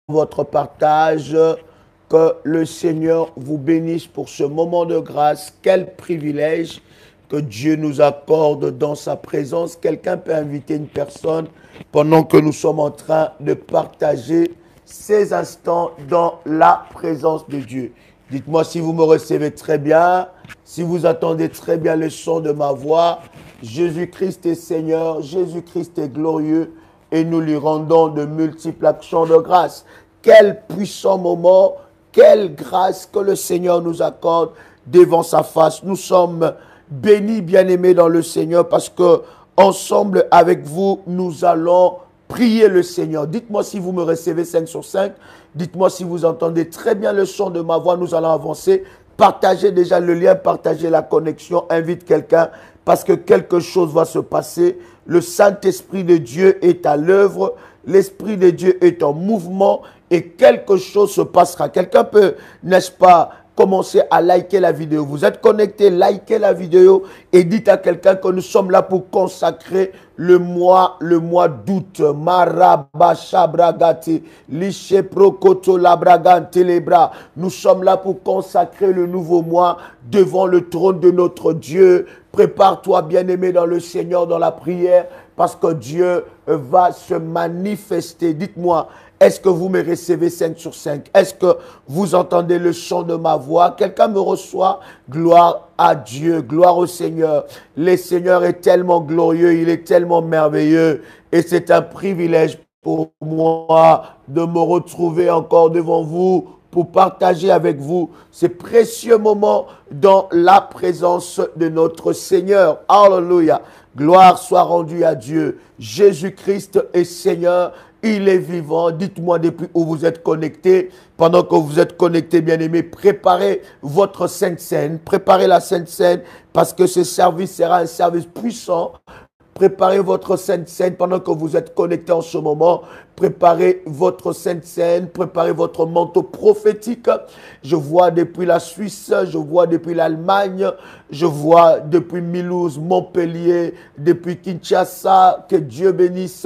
votre partage. Que le Seigneur vous bénisse pour ce moment de grâce. Quel privilège que Dieu nous accorde dans sa présence. Quelqu'un peut inviter une personne pendant que nous sommes en train de partager ces instants dans la présence de Dieu. Dites-moi si vous me recevez très bien, si vous entendez très bien le son de ma voix. Jésus-Christ est Seigneur, Jésus-Christ est glorieux et nous lui rendons de multiples actions de grâce. Quel puissant moment, quelle grâce que le Seigneur nous accorde devant sa face. Nous sommes bénis, bien-aimés dans le Seigneur, parce que ensemble avec vous, nous allons prier le Seigneur. Dites-moi si vous me recevez 5 sur 5. Dites-moi si vous entendez très bien le son de ma voix. Nous allons avancer. Partagez déjà le lien, partagez la connexion. Invite quelqu'un parce que quelque chose va se passer. Le Saint-Esprit de Dieu est à l'œuvre. L'Esprit de Dieu est en mouvement et quelque chose se passera. Quelqu'un peut, n'est-ce pas, commencer à liker la vidéo. Vous êtes connecté, likez la vidéo et dites à quelqu'un que nous sommes là pour consacrer le mois d'août. Marabashabragati, Licheprokoto Labragante Lebra. Nous sommes là pour consacrer le nouveau mois devant le trône de notre Dieu. Prépare-toi, bien-aimé dans le Seigneur, dans la prière, parce que Dieu va se manifester. Dites-moi, est-ce que vous me recevez 5 sur 5? Est-ce que vous entendez le son de ma voix? Quelqu'un me reçoit? Gloire à Dieu, gloire au Seigneur. Le Seigneur est tellement glorieux, il est tellement merveilleux. Et c'est un privilège pour moi de me retrouver encore devant vous pour partager avec vous ces précieux moments dans la présence de notre Seigneur. Alléluia. Gloire soit rendue à Dieu. Jésus-Christ est Seigneur. Il est vivant. Dites-moi depuis où vous êtes connectés. Pendant que vous êtes connectés, bien-aimés, préparez votre Sainte Seine. Préparez la Sainte Seine parce que ce service sera un service puissant. Préparez votre Sainte Seine pendant que vous êtes connectés en ce moment. Préparez votre Sainte Seine, préparez votre manteau prophétique. Je vois depuis la Suisse, je vois depuis l'Allemagne, je vois depuis Mulhouse, Montpellier, depuis Kinshasa. Que Dieu bénisse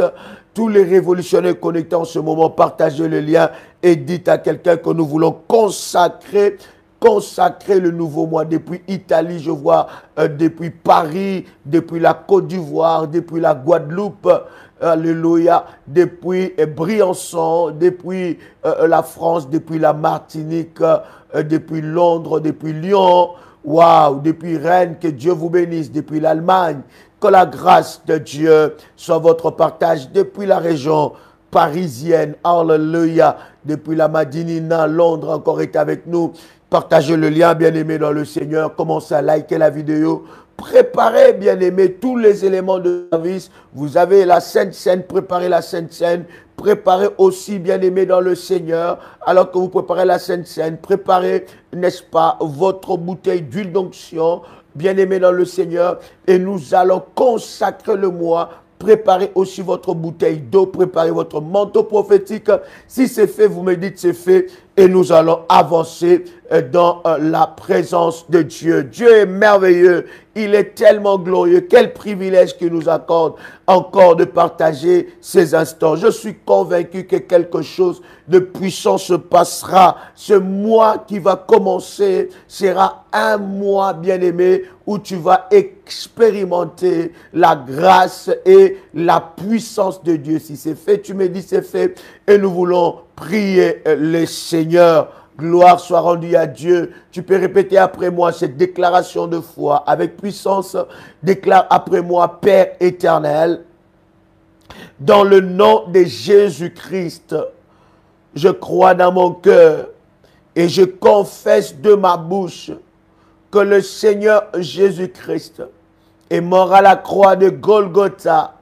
tous les révolutionnaires connectés en ce moment. Partagez le lien et dites à quelqu'un que nous voulons consacrer le nouveau mois depuis Italie, je vois depuis Paris, depuis la Côte d'Ivoire, depuis la Guadeloupe, alléluia, depuis Briançon, depuis la France, depuis la Martinique, depuis Londres, depuis Lyon, waouh, depuis Rennes, que Dieu vous bénisse, depuis l'Allemagne, que la grâce de Dieu soit votre partage depuis la région parisienne, alléluia, depuis la Madinina, Londres encore est avec nous. Partagez le lien, bien-aimé dans le Seigneur. Commencez à liker la vidéo. Préparez, bien-aimé, tous les éléments de service. Vous avez la Sainte Seine, préparez la Sainte Seine. Préparez aussi, bien-aimé dans le Seigneur, alors que vous préparez la Sainte Seine, préparez, n'est-ce pas, votre bouteille d'huile d'onction, bien-aimé dans le Seigneur. Et nous allons consacrer le mois. Préparez aussi votre bouteille d'eau, préparez votre manteau prophétique. Si c'est fait, vous me dites c'est fait et nous allons avancer dans la présence de Dieu. Dieu est merveilleux, il est tellement glorieux. Quel privilège qu'il nous accorde encore de partager ces instants. Je suis convaincu que quelque chose de puissant se passera. Ce mois qui va commencer sera un mois, bien-aimé, où tu vas expérimenter la grâce et la puissance de Dieu. Si c'est fait, tu me dis c'est fait. Et nous voulons prier le Seigneur. Gloire soit rendue à Dieu. Tu peux répéter après moi cette déclaration de foi avec puissance. Déclare après moi, Père éternel, dans le nom de Jésus-Christ, je crois dans mon cœur et je confesse de ma bouche que le Seigneur Jésus-Christ est mort à la croix de Golgotha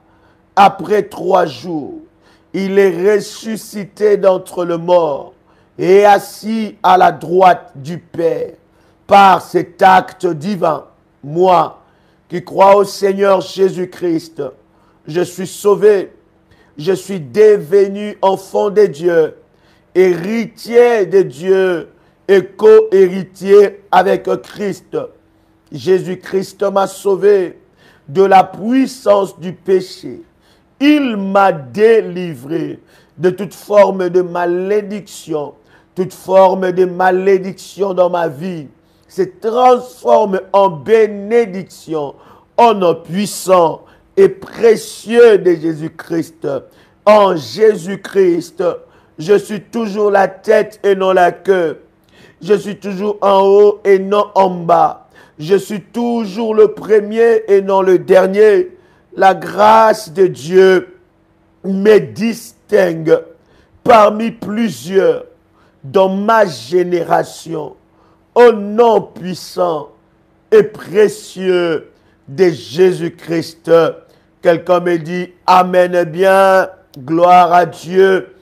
après 3 jours. Il est ressuscité d'entre les morts et assis à la droite du Père. Par cet acte divin, moi qui crois au Seigneur Jésus-Christ, je suis sauvé, je suis devenu enfant de Dieu, héritier de Dieu et co-héritier avec Christ. Jésus-Christ m'a sauvé de la puissance du péché. Il m'a délivré de toute forme de malédiction. Toute forme de malédiction dans ma vie se transforme en bénédiction, en nom puissant et précieux de Jésus-Christ. En Jésus-Christ, je suis toujours la tête et non la queue. Je suis toujours en haut et non en bas. Je suis toujours le premier et non le dernier. La grâce de Dieu me distingue parmi plusieurs dans ma génération. Au nom puissant et précieux de Jésus-Christ. Quelqu'un me dit Amen bien, gloire à Dieu.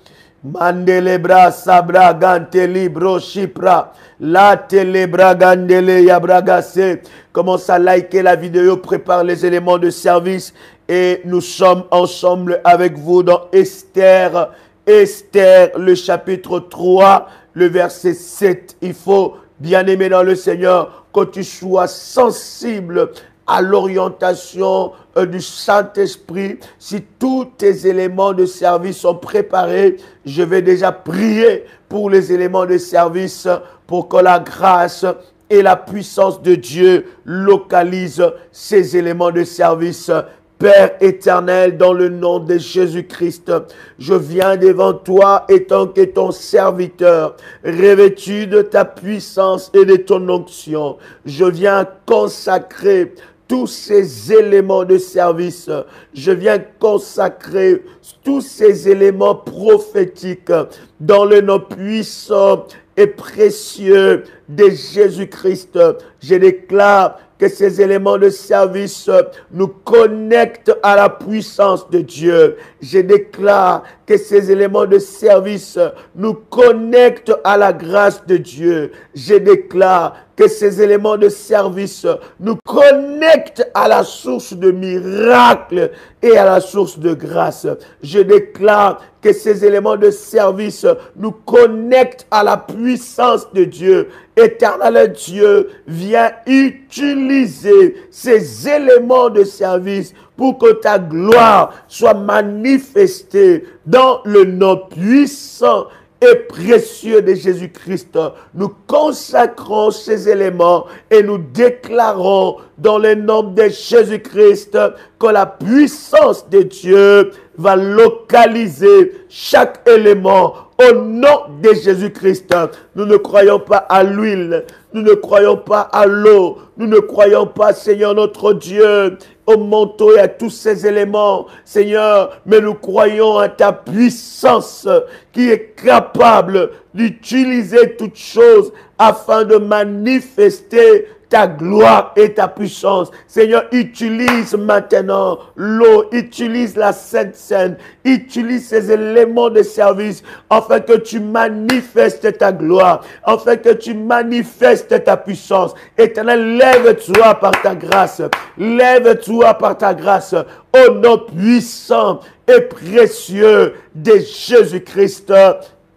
Mandelebra sabra ganteli bro shipra la telebra gandele yabragase. Commence à liker la vidéo, prépare les éléments de service et nous sommes ensemble avec vous dans Esther. Esther, le chapitre 3, le verset 7. Il faut, bien-aimé dans le Seigneur, que tu sois sensible à l'orientation du Saint-Esprit. Si tous tes éléments de service sont préparés, je vais déjà prier pour les éléments de service pour que la grâce et la puissance de Dieu localisent ces éléments de service. Père éternel, dans le nom de Jésus-Christ, je viens devant toi étant que ton serviteur, revêtu de ta puissance et de ton onction. Je viens consacrer tous ces éléments de service. Je viens consacrer tous ces éléments prophétiques dans le nom puissant et précieux de Jésus-Christ. Je déclare que ces éléments de service nous connectent à la puissance de Dieu. Je déclare que ces éléments de service nous connectent à la grâce de Dieu. Je déclare que ces éléments de service nous connectent à la source de miracles et à la source de grâce. Je déclare que ces éléments de service nous connectent à la puissance de Dieu. Éternel Dieu, viens utiliser ces éléments de service pour que ta gloire soit manifestée dans le nom puissant et précieux de Jésus-Christ. Nous consacrons ces éléments et nous déclarons dans le nom de Jésus-Christ que la puissance de Dieu va localiser chaque élément au nom de Jésus-Christ. Nous ne croyons pas à l'huile, nous ne croyons pas à l'eau, nous ne croyons pas, Seigneur notre Dieu, au manteau et à tous ces éléments, Seigneur, mais nous croyons à ta puissance qui est capable d'utiliser toutes choses afin de manifester ta gloire et ta puissance. Seigneur, utilise maintenant l'eau, utilise la Sainte Seine, utilise ces éléments de service afin que tu manifestes ta gloire, afin que tu manifestes ta puissance. Éternel, lève-toi par ta grâce, lève-toi par ta grâce, au nom puissant et précieux de Jésus-Christ.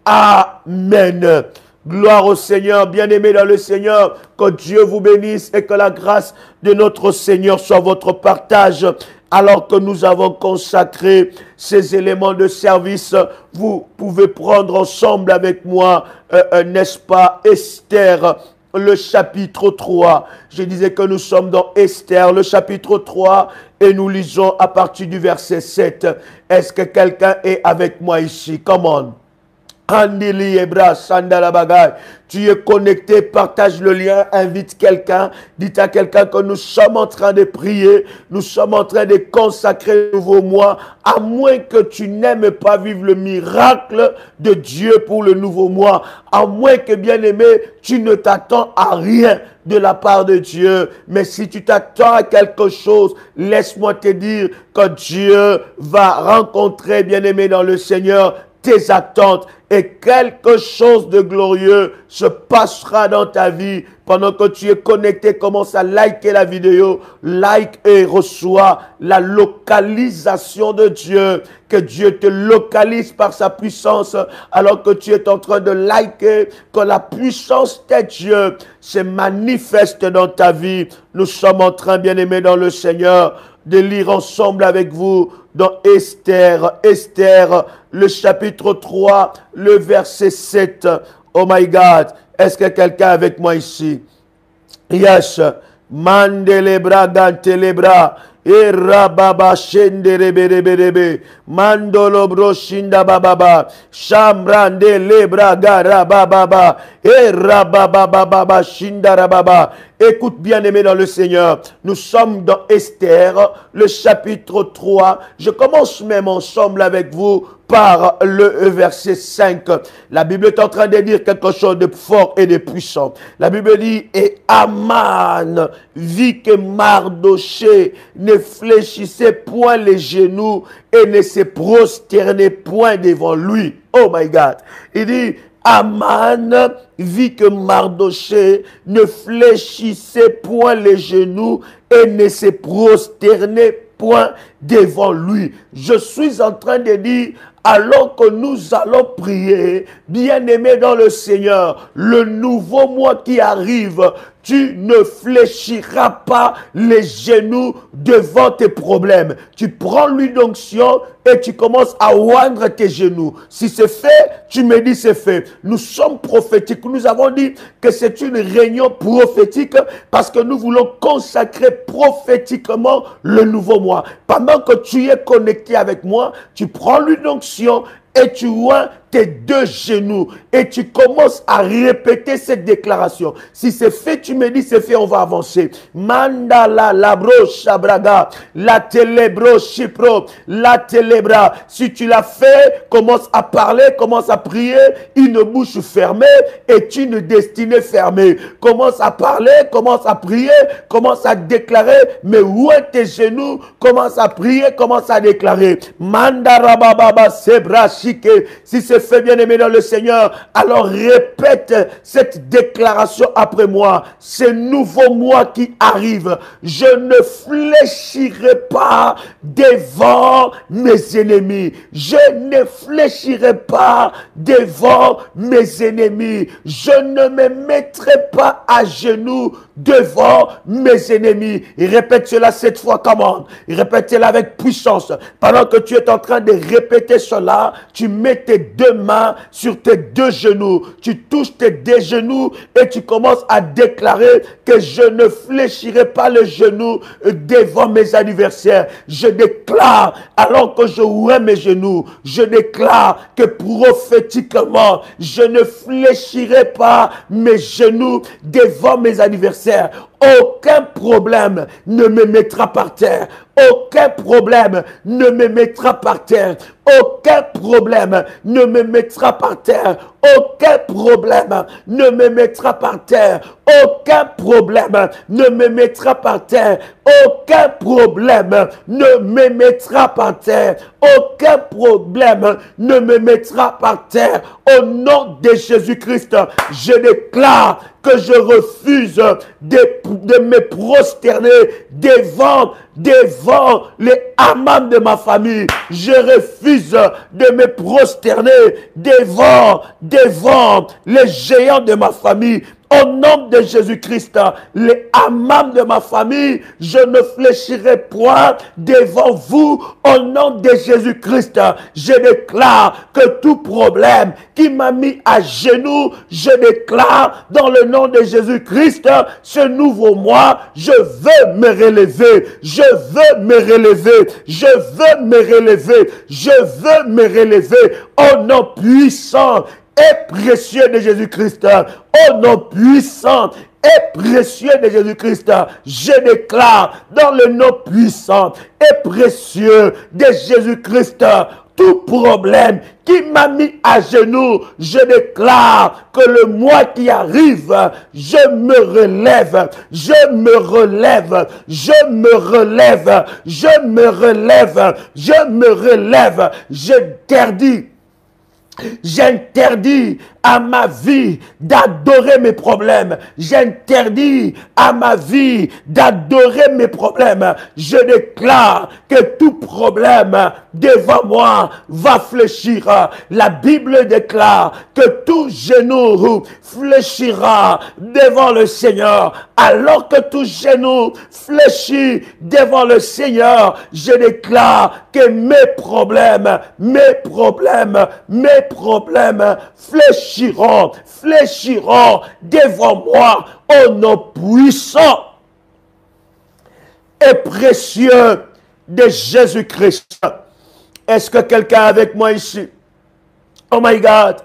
Amen. Gloire au Seigneur, bien-aimés dans le Seigneur, que Dieu vous bénisse et que la grâce de notre Seigneur soit votre partage. Alors que nous avons consacré ces éléments de service, vous pouvez prendre ensemble avec moi, n'est-ce pas, Esther, le chapitre 3. Je disais que nous sommes dans Esther, le chapitre 3, et nous lisons à partir du verset 7. Est-ce que quelqu'un est avec moi ici? Come on. Andili Ebra Sandala Bagay. Tu es connecté, partage le lien, invite quelqu'un, dis à quelqu'un que nous sommes en train de prier, nous sommes en train de consacrer le nouveau mois, à moins que tu n'aimes pas vivre le miracle de Dieu pour le nouveau mois, à moins que, bien-aimé, tu ne t'attends à rien de la part de Dieu. Mais si tu t'attends à quelque chose, laisse-moi te dire que Dieu va rencontrer, bien-aimé dans le Seigneur, tes attentes et quelque chose de glorieux se passera dans ta vie pendant que tu es connecté. Commence à liker la vidéo, like et reçois la localisation de Dieu. Que Dieu te localise par sa puissance alors que tu es en train de liker, que la puissance de Dieu se manifeste dans ta vie. Nous sommes en train, bien-aimés dans le Seigneur, de lire ensemble avec vous dans Esther, le chapitre 3, le verset 7. Oh my God, est-ce que quelqu'un est avec moi ici? Yes. Mandelebra gantelebra. E rababa shendereberebe. Mandolo broshinda bababa. Chambrande lebra garababa. E rababa shinda rababa. Écoute bien aimé dans le Seigneur. Nous sommes dans Esther, le chapitre 3. Je commence même ensemble avec vous par le verset 5. La Bible est en train de dire quelque chose de fort et de puissant. La Bible dit, et Aman vit que Mardoché ne fléchissait point les genoux et ne se prosternait point devant lui. Oh my God. Il dit, Aman vit que Mardoché ne fléchissait point les genoux et ne se prosternait point devant lui. Je suis en train de dire, alors que nous allons prier, bien-aimés dans le Seigneur, le nouveau mois qui arrive, tu ne fléchiras pas les genoux devant tes problèmes. Tu prends l'huile d'onction et tu commences à oindre tes genoux. Si c'est fait, tu me dis c'est fait. Nous sommes prophétiques. Nous avons dit que c'est une réunion prophétique parce que nous voulons consacrer prophétiquement le nouveau mois. Pendant que tu es connecté avec moi, tu prends l'huile d'onction et tu oins tes deux genoux et tu commences à répéter cette déclaration. Si c'est fait, tu me dis c'est fait, on va avancer. Mandala labro shabraga, la telebro shipro, la telebra. Si tu l'as fait, commence à parler, commence à prier, une bouche fermée et une destinée fermée. Commence à parler, commence à prier, commence à déclarer, mais où est tes genoux? Commence à prier, commence à déclarer. Mandarababa sebra shike. Si c'est fait, bien-aimé dans le Seigneur, alors répète cette déclaration après moi. Ce nouveau mois qui arrive, je ne fléchirai pas devant mes ennemis. Je ne fléchirai pas devant mes ennemis. Je ne me mettrai pas à genoux devant mes ennemis. Répète cela 7 fois, comment? Répète-le avec puissance. Pendant que tu es en train de répéter cela, tu mets tes deux mains sur tes deux genoux. Tu touches tes deux genoux et tu commences à déclarer que je ne fléchirai pas le genou devant mes adversaires. Je déclare, alors que je ouvre mes genoux, je déclare que prophétiquement, je ne fléchirai pas mes genoux devant mes adversaires. Aucun problème ne me mettra par terre. Aucun problème ne me mettra par terre. Aucun problème ne me mettra par terre. Aucun problème ne me mettra par terre. Aucun problème ne me mettra par terre. Aucun problème ne me mettra par terre. Aucun problème ne me mettra par terre. Au nom de Jésus-Christ, je déclare que je refuse de me prosterner devant les amants de ma famille. Je refuse de me prosterner devant les géants de ma famille. Au nom de Jésus-Christ, les amants de ma famille, je ne fléchirai point devant vous. Au nom de Jésus-Christ, je déclare que tout problème qui m'a mis à genoux, je déclare dans le nom de Jésus-Christ, ce nouveau mois, je veux me relever. Je veux me relever. Je veux me relever. Je veux me relever. Au nom puissant et précieux de Jésus-Christ, au nom puissant et précieux de Jésus-Christ, je déclare dans le nom puissant et précieux de Jésus-Christ, tout problème qui m'a mis à genoux, je déclare que le mois qui arrive, je me relève, je me relève, je me relève, je me relève, je me relève, je t'interdis J'interdis à ma vie d'adorer mes problèmes. J'interdis à ma vie d'adorer mes problèmes. Je déclare que tout problème devant moi va fléchir. La Bible déclare que tout genou fléchira devant le Seigneur. Alors que tout genou fléchit devant le Seigneur, je déclare que mes problèmes fléchiront devant moi au nom puissant et précieux de Jésus-Christ. Est-ce que quelqu'un est avec moi ici? Oh my God!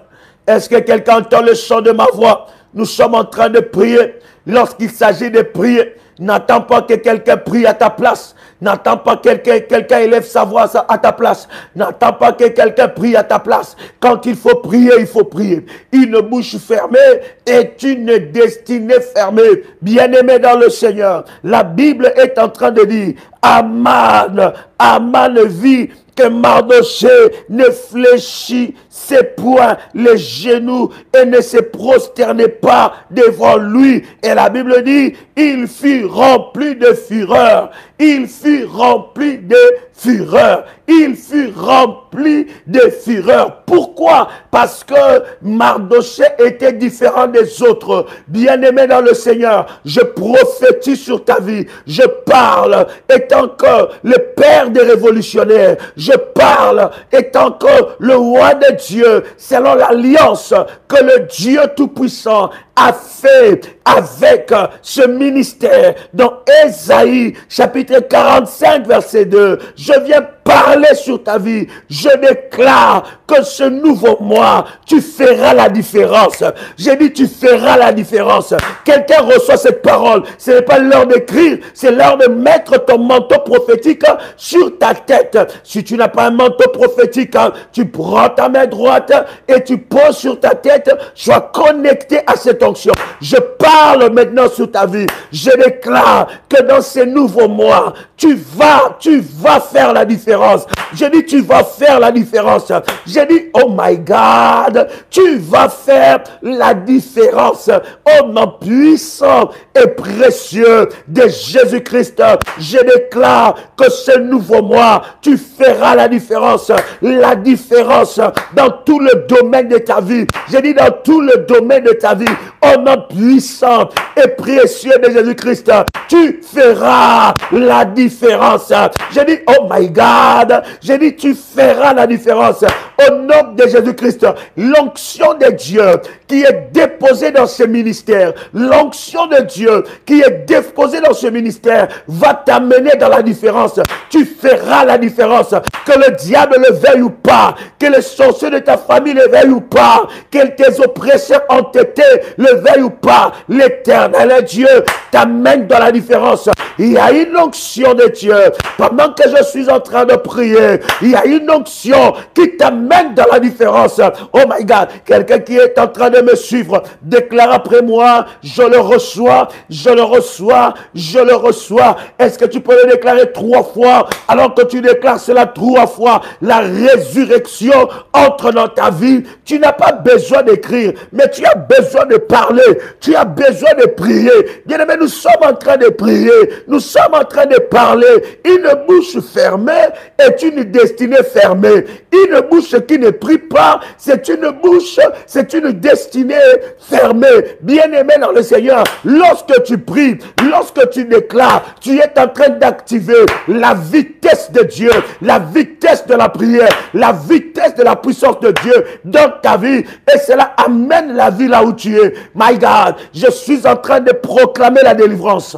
Est-ce que quelqu'un entend le son de ma voix? Nous sommes en train de prier. Lorsqu'il s'agit de prier, n'attends pas que quelqu'un prie à ta place. N'attends pas que quelqu'un élève sa voix à ta place. N'attends pas que quelqu'un prie à ta place. Quand il faut prier, il faut prier. Une bouche fermée est une destinée fermée. Bien-aimé dans le Seigneur, la Bible est en train de dire, Aman vit que Mardoché ne fléchissait point les genoux et ne se prosternait pas devant lui. Et la Bible dit, il fut rempli de fureur. Il fut rempli de fureur. Il fut rempli de fureur. Pourquoi? Parce que Mardoché était différent des autres. Bien-aimé dans le Seigneur, je prophétise sur ta vie. Je parle étant que le père des révolutionnaires. Je parle étant que le roi de Dieu, selon l'alliance que le Dieu Tout-Puissant a fait avec ce ministère. Dans Ésaïe, chapitre 45, verset 2, je viens parler sur ta vie. Je déclare que ce nouveau mois, tu feras la différence. J'ai dit, tu feras la différence. Quelqu'un reçoit cette parole. Ce n'est pas l'heure d'écrire, c'est l'heure de mettre ton manteau prophétique sur ta tête. Si tu n'as pas un manteau prophétique, tu prends ta main droite et tu poses sur ta tête. Sois connecté à cette onction. Je parle maintenant sur ta vie. Je déclare que dans ces nouveaux mois, tu vas faire la différence. Je dis, tu vas faire la différence. Je dis, oh my God, tu vas faire la différence. Au nom puissant et précieux de Jésus-Christ, je déclare que ce nouveau mois, tu feras la différence. La différence dans tout le domaine de ta vie. Je dis, dans tout le domaine de ta vie. Au nom puissant et précieux de Jésus-Christ, tu feras la différence. Je dis, oh my God, je dis, tu feras la différence. Au nom de Jésus-Christ, l'onction de Dieu qui est déposée dans ce ministère, l'onction de Dieu qui est déposée dans ce ministère va t'amener dans la différence. Tu feras la différence. Que le diable le veuille ou pas, que les sorciers de ta famille le veuillent ou pas, que tes oppresseurs entêtés le veuillent ou pas, l'Éternel Dieu t'amène dans la différence. Il y a une onction de Dieu. Pendant que je suis en train de prier, il y a une onction qui t'amène dans la différence. Oh my God, quelqu'un qui est en train de me suivre, déclare après moi, je le reçois, je le reçois, je le reçois. Est-ce que tu peux le déclarer 3 fois? Alors que tu déclares cela 3 fois, la résurrection entre dans ta vie. Tu n'as pas besoin d'écrire, mais tu as besoin de parler. Tu as besoin de prier. Bien-aimé, nous sommes en train de prier. Nous sommes en train de parler. Une bouche fermée est une destinée fermée. Une bouche qui ne prie pas, c'est une bouche, c'est une destinée fermée. Bien-aimé dans le Seigneur, lorsque tu pries, lorsque tu déclares, tu es en train d'activer la vitesse de Dieu, la vitesse de la prière, la vitesse de la puissance de Dieu dans ta vie. Et cela amène la vie là où tu es. My God, je suis en train de proclamer la délivrance.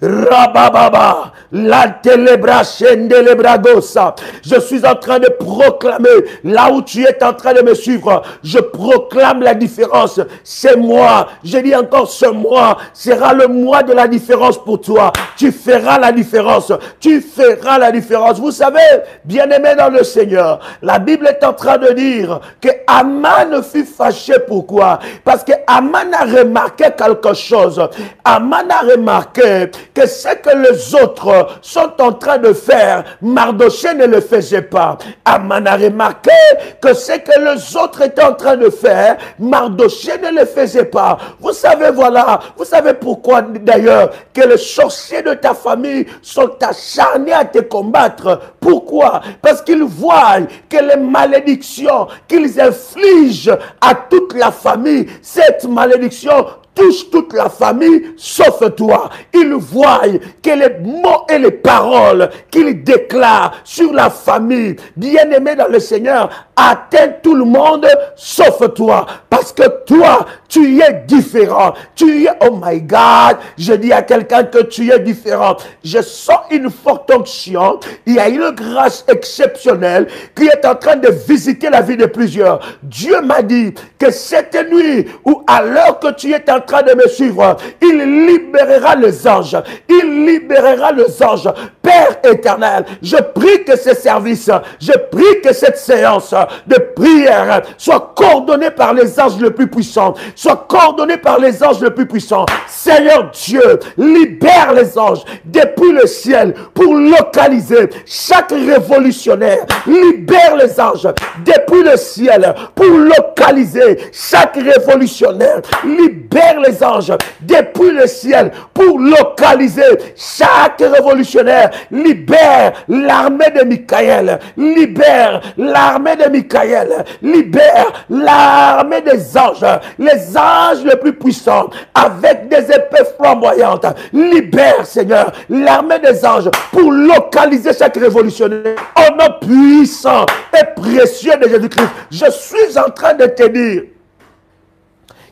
Rabababa, la telebra chendelebragosa. Je suis en train de proclamer, là où tu es en train de me suivre, je proclame la différence. C'est moi, je dis encore, ce mois sera le mois de la différence pour toi. Tu feras la différence, tu feras la différence. Vous savez, bien-aimé dans le Seigneur, la Bible est en train de dire que Aman fut fâché. Pourquoi? Parce que Aman a remarqué quelque chose. Aman a remarqué remarqué que ce que les autres sont en train de faire, Mardochée ne le faisait pas. Aman a remarqué que ce que les autres étaient en train de faire, Mardochée ne le faisait pas. Vous savez, voilà, vous savez pourquoi d'ailleurs que les sorciers de ta famille sont acharnés à te combattre. Pourquoi? Parce qu'ils voient que les malédictions qu'ils infligent à toute la famille, cette malédiction touche toute la famille, sauf toi. Ils voient que les mots et les paroles qu'ils déclarent sur la famille, bien-aimés dans le Seigneur, atteignent tout le monde, sauf toi. Parce que toi, tu es différent. Tu es, oh my God, je dis à quelqu'un que tu es différent. Je sens une forte onction. Il y a une grâce exceptionnelle qui est en train de visiter la vie de plusieurs. Dieu m'a dit que cette nuit, ou à l'heure que tu es en train de me suivre, il libérera les anges. Il libérera les anges. Père éternel, je prie que ce service, je prie que cette séance de prière soit coordonnée par les anges les plus puissants, soit coordonnée par les anges les plus puissants. Seigneur Dieu, libère les anges depuis le ciel pour localiser chaque révolutionnaire. Libère les anges depuis le ciel pour localiser chaque révolutionnaire. Libère les anges depuis le ciel pour localiser chaque révolutionnaire. Libère l'armée de Michael. Libère l'armée de Michael. Libère l'armée des anges. Les anges les plus puissants avec des épées flamboyantes. Libère, Seigneur, l'armée des anges pour localiser chaque révolutionnaire. Au nom puissant et précieux de Jésus-Christ, je suis en train de te dire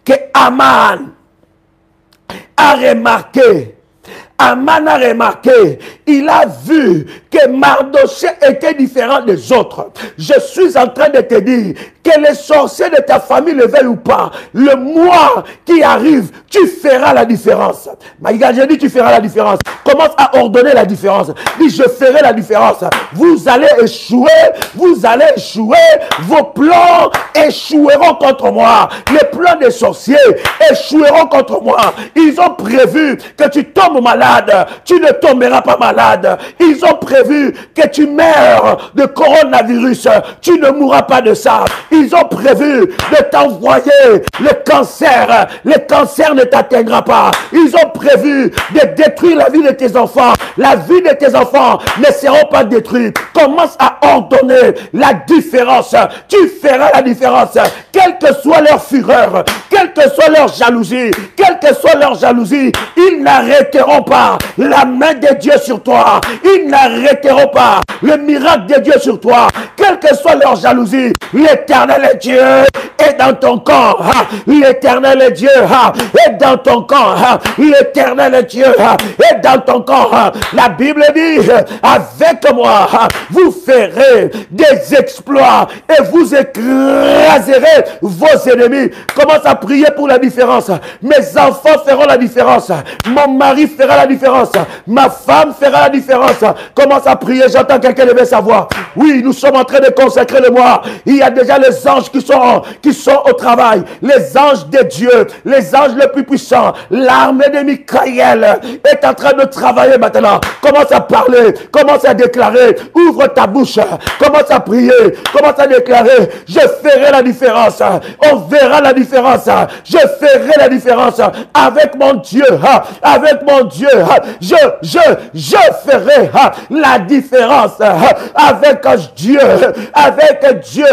que Aman a remarqué, il a vu que Mardochée était différent des autres. Je suis en train de te dire que les sorciers de ta famille le veuillent ou pas, le mois qui arrive, tu feras la différence. Maïga, j'ai dit tu feras la différence. Commence à ordonner la différence. Dis je ferai la différence. Vous allez échouer, vos plans échoueront contre moi. Les plans des sorciers échoueront contre moi. Ils ont prévu que tu tombes malade, tu ne tomberas pas malade. Ils ont prévu que tu meurs de coronavirus, tu ne mourras pas de ça. Ils ont prévu de t'envoyer le cancer ne t'atteindra pas. Ils ont prévu de détruire la vie de tes enfants. La vie de tes enfants ne sera pas détruite. Commence à ordonner la différence. Tu feras la différence. Quelle que soit leur fureur, quelle que soit leur jalousie, ils n'arrêteront pas la main de Dieu sur toi. Ils n'arrêteront pas le miracle de Dieu sur toi. Quelle que soit leur jalousie, l'Éternel est Dieu est dans ton corps. L'Éternel est Dieu est dans ton corps. L'Éternel est Dieu est dans ton corps. La Bible dit, avec moi, vous ferez des exploits et vous écraserez vos ennemis. Commence à prier pour la différence. Mes enfants feront la différence. Mon mari fera la différence. Ma femme fera la différence. Commence à prier. J'entends quelqu'un lever sa voix. Oui, nous sommes en train de consacrer le mois. Il y a déjà les anges qui sont au travail. Les anges de Dieu. Les anges les plus puissants. L'armée de Michael est en train de travailler maintenant. Commence à parler. Commence à déclarer. Ouvre ta bouche. Commence à prier. Commence à déclarer. Je ferai la différence. On verra la différence. Je ferai la différence avec mon Dieu. Avec mon Dieu. Je ferai la différence avec Dieu. Avec Dieu.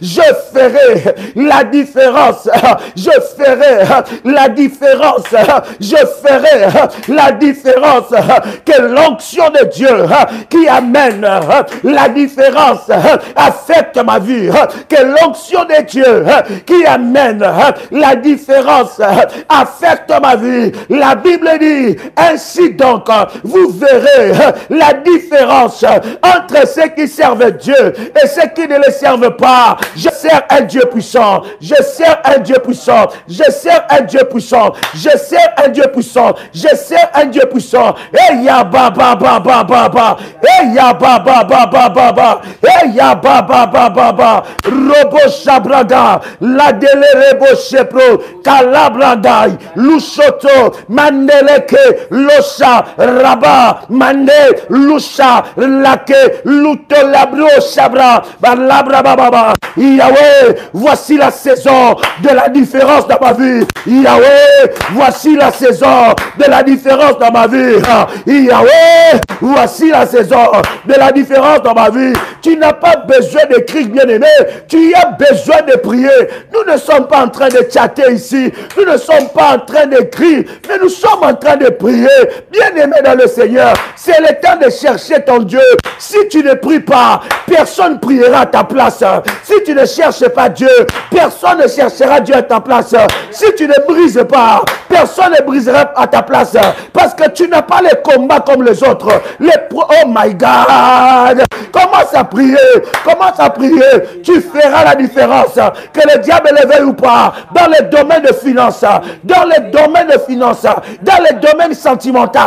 Je ferai la différence. Je ferai la différence. Je ferai la différence. Que l'onction de Dieu qui amène la différence affecte ma vie. Que l'onction de Dieu qui amène la différence affecte ma vie. La Bible dit, ainsi donc, vous verrez la différence entre ceux qui servent Dieu et ceux qui ne le servent pas. Je sers un Dieu puissant. Je sers un Dieu puissant. Je sers un Dieu puissant. Je sers un Dieu puissant. Je sers un Dieu puissant. Et ya ba ba ba ba ba ba. Et ya ba ba ba ba ba ba. Et ya ba ba ba ba ba. Robo shabraga. La dele rebo shepro Labo, Kalabradai, Lushoto, Mandeleke, Losa, Raba, Mande, Lusa, Lake, Lutolabro, Sabra, Balabra Baba. Yahweh, voici la saison de la différence dans ma vie. Yahweh, voici la saison de la différence dans ma vie. Yahweh, voici la saison de la différence dans ma vie. Tu n'as pas besoin d'écrire, bien-aimé. Tu as besoin de prier. Nous ne sommes pas en train de chatter ici. Nous ne sommes pas en train d'écrire, mais nous sommes en train de prier. Bien-aimé dans le Seigneur, c'est le temps de chercher ton Dieu. Si tu ne pries pas, personne ne priera à ta place. Si tu ne cherches pas Dieu, personne ne cherchera Dieu à ta place. Si tu ne brises pas, personne ne brisera à ta place. Parce que tu n'as pas les combats comme les autres. Oh my God! Commence à prier. Commence à prier. Tu feras la différence. Que le diable le veuille ou pas. Dans les domaines de finances. Dans les domaines de finances. Dans les domaines sentimentaux.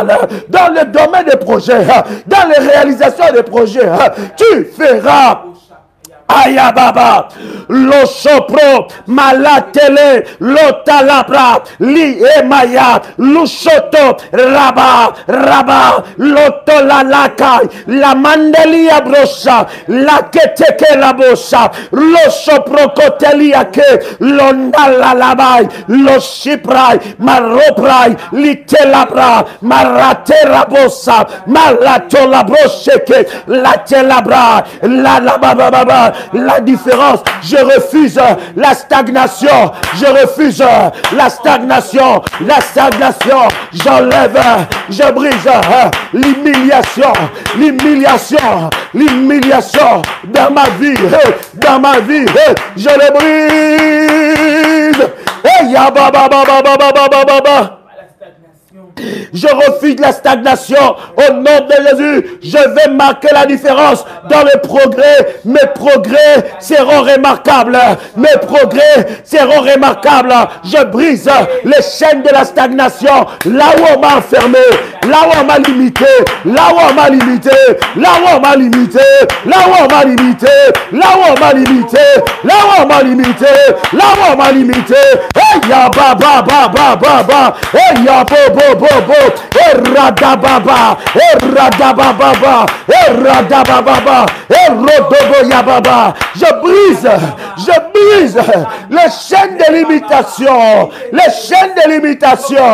Dans le domaine des projets. Dans les réalisations des projets. Tu feras. Ayababa, lo sopro, malatele, lo talabra, li emaya, lo soto, raba, lo tolalaka, la mandelia brosa, la keteke la bosa, lo sopro koteliake, lo nalalabai, lo siprai, maroprai, li telabra, maratera bosa, malatola broseke, la telabra, la lababa. La différence, je refuse la stagnation, je refuse la stagnation, j'enlève, je brise l'humiliation dans ma vie, je le brise. Hey, ya ba ba ba ba ba ba ba ba ba. Je refuse la stagnation au nom de Jésus. Je vais marquer la différence dans le progrès. Mes progrès seront remarquables. Mes progrès seront remarquables. Je brise les chaînes de la stagnation. Là où on m'a enfermé, là où on m'a limité, là où on m'a limité, là où on m'a limité, là où on m'a limité, là où on m'a limité, là où on m'a limité, là où on m'a limité. Hey ya ba ba ba ba ba ba. Hey ya bo bo bo bo. Eradababa, eradababa, eradababa, erodobo yababa. Je brise les chaînes de limitation, les chaînes de limitation,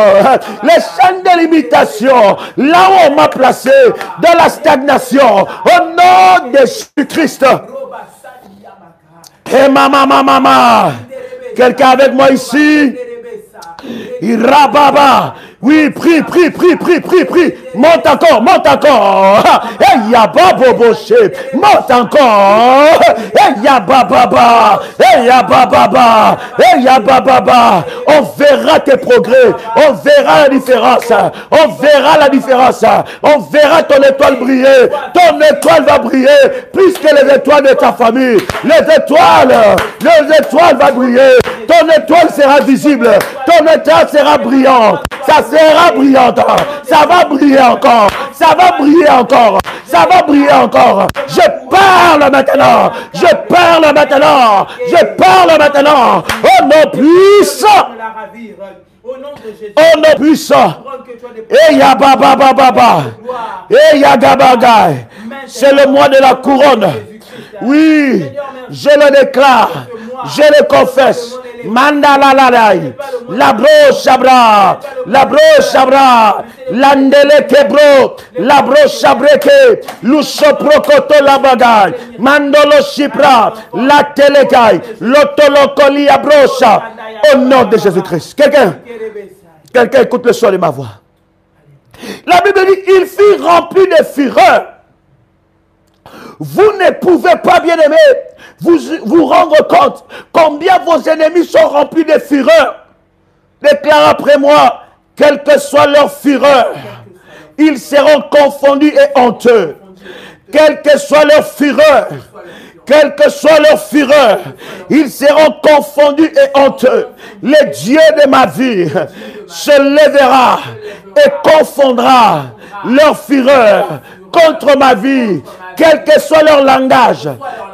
les chaînes de limitation. Là où on m'a placé dans la stagnation, au nom de Jésus-Christ. Et mama, quelqu'un avec moi ici? Irababa. Oui, prie. Monte encore. Eh ya baboboshe. Monte encore. Eh ya bababa. On verra tes progrès. On verra la différence. On verra ton étoile briller. Ton étoile va briller plus que les étoiles de ta famille. Les étoiles vont briller. Ton étoile sera visible. Ton étoile sera brillante. Ça sera brillante. Ça va briller encore. Je parle maintenant. Oh non puissant. Oh non puissant. Et ya baba. Et ya gabagai. C'est le mois de la couronne. Oui, je le déclare. Je le confesse. Mandalalai, la broche abra, l'andele kebro, la broche abreke, l'usoprokoto la bagaille, mandolo shipra, la telekai, l'otolokoli abrocha, au nom de Jésus-Christ. Quelqu'un écoute le son de ma voix. La Bible dit, il fut rempli de fureur. Vous ne pouvez pas, bien aimer, vous rendre compte combien vos ennemis sont remplis de fureur. Déclare après moi, quelle que soit leur fureur, ils seront confondus et honteux. Quelle que soit leur fureur, ils seront confondus et honteux. Le Dieu de ma vie se lèvera et confondra leur fureur contre ma vie quel que soit leur langage,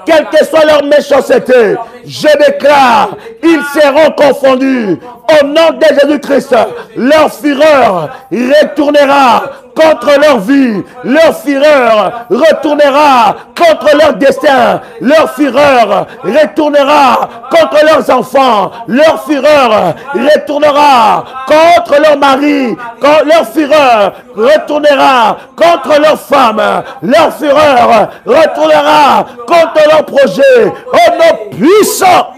quelle que soit leur méchanceté, je déclare, ils seront confondus. Au nom de Jésus-Christ, leur fureur retournera contre leur vie. Leur fureur retournera contre leur destin. Leur fureur retournera contre leurs enfants. Leur fureur retournera contre leur mari. Leur fureur retournera contre leurs femmes. Leur fureur retournera contre leurs projets. Au nom puissant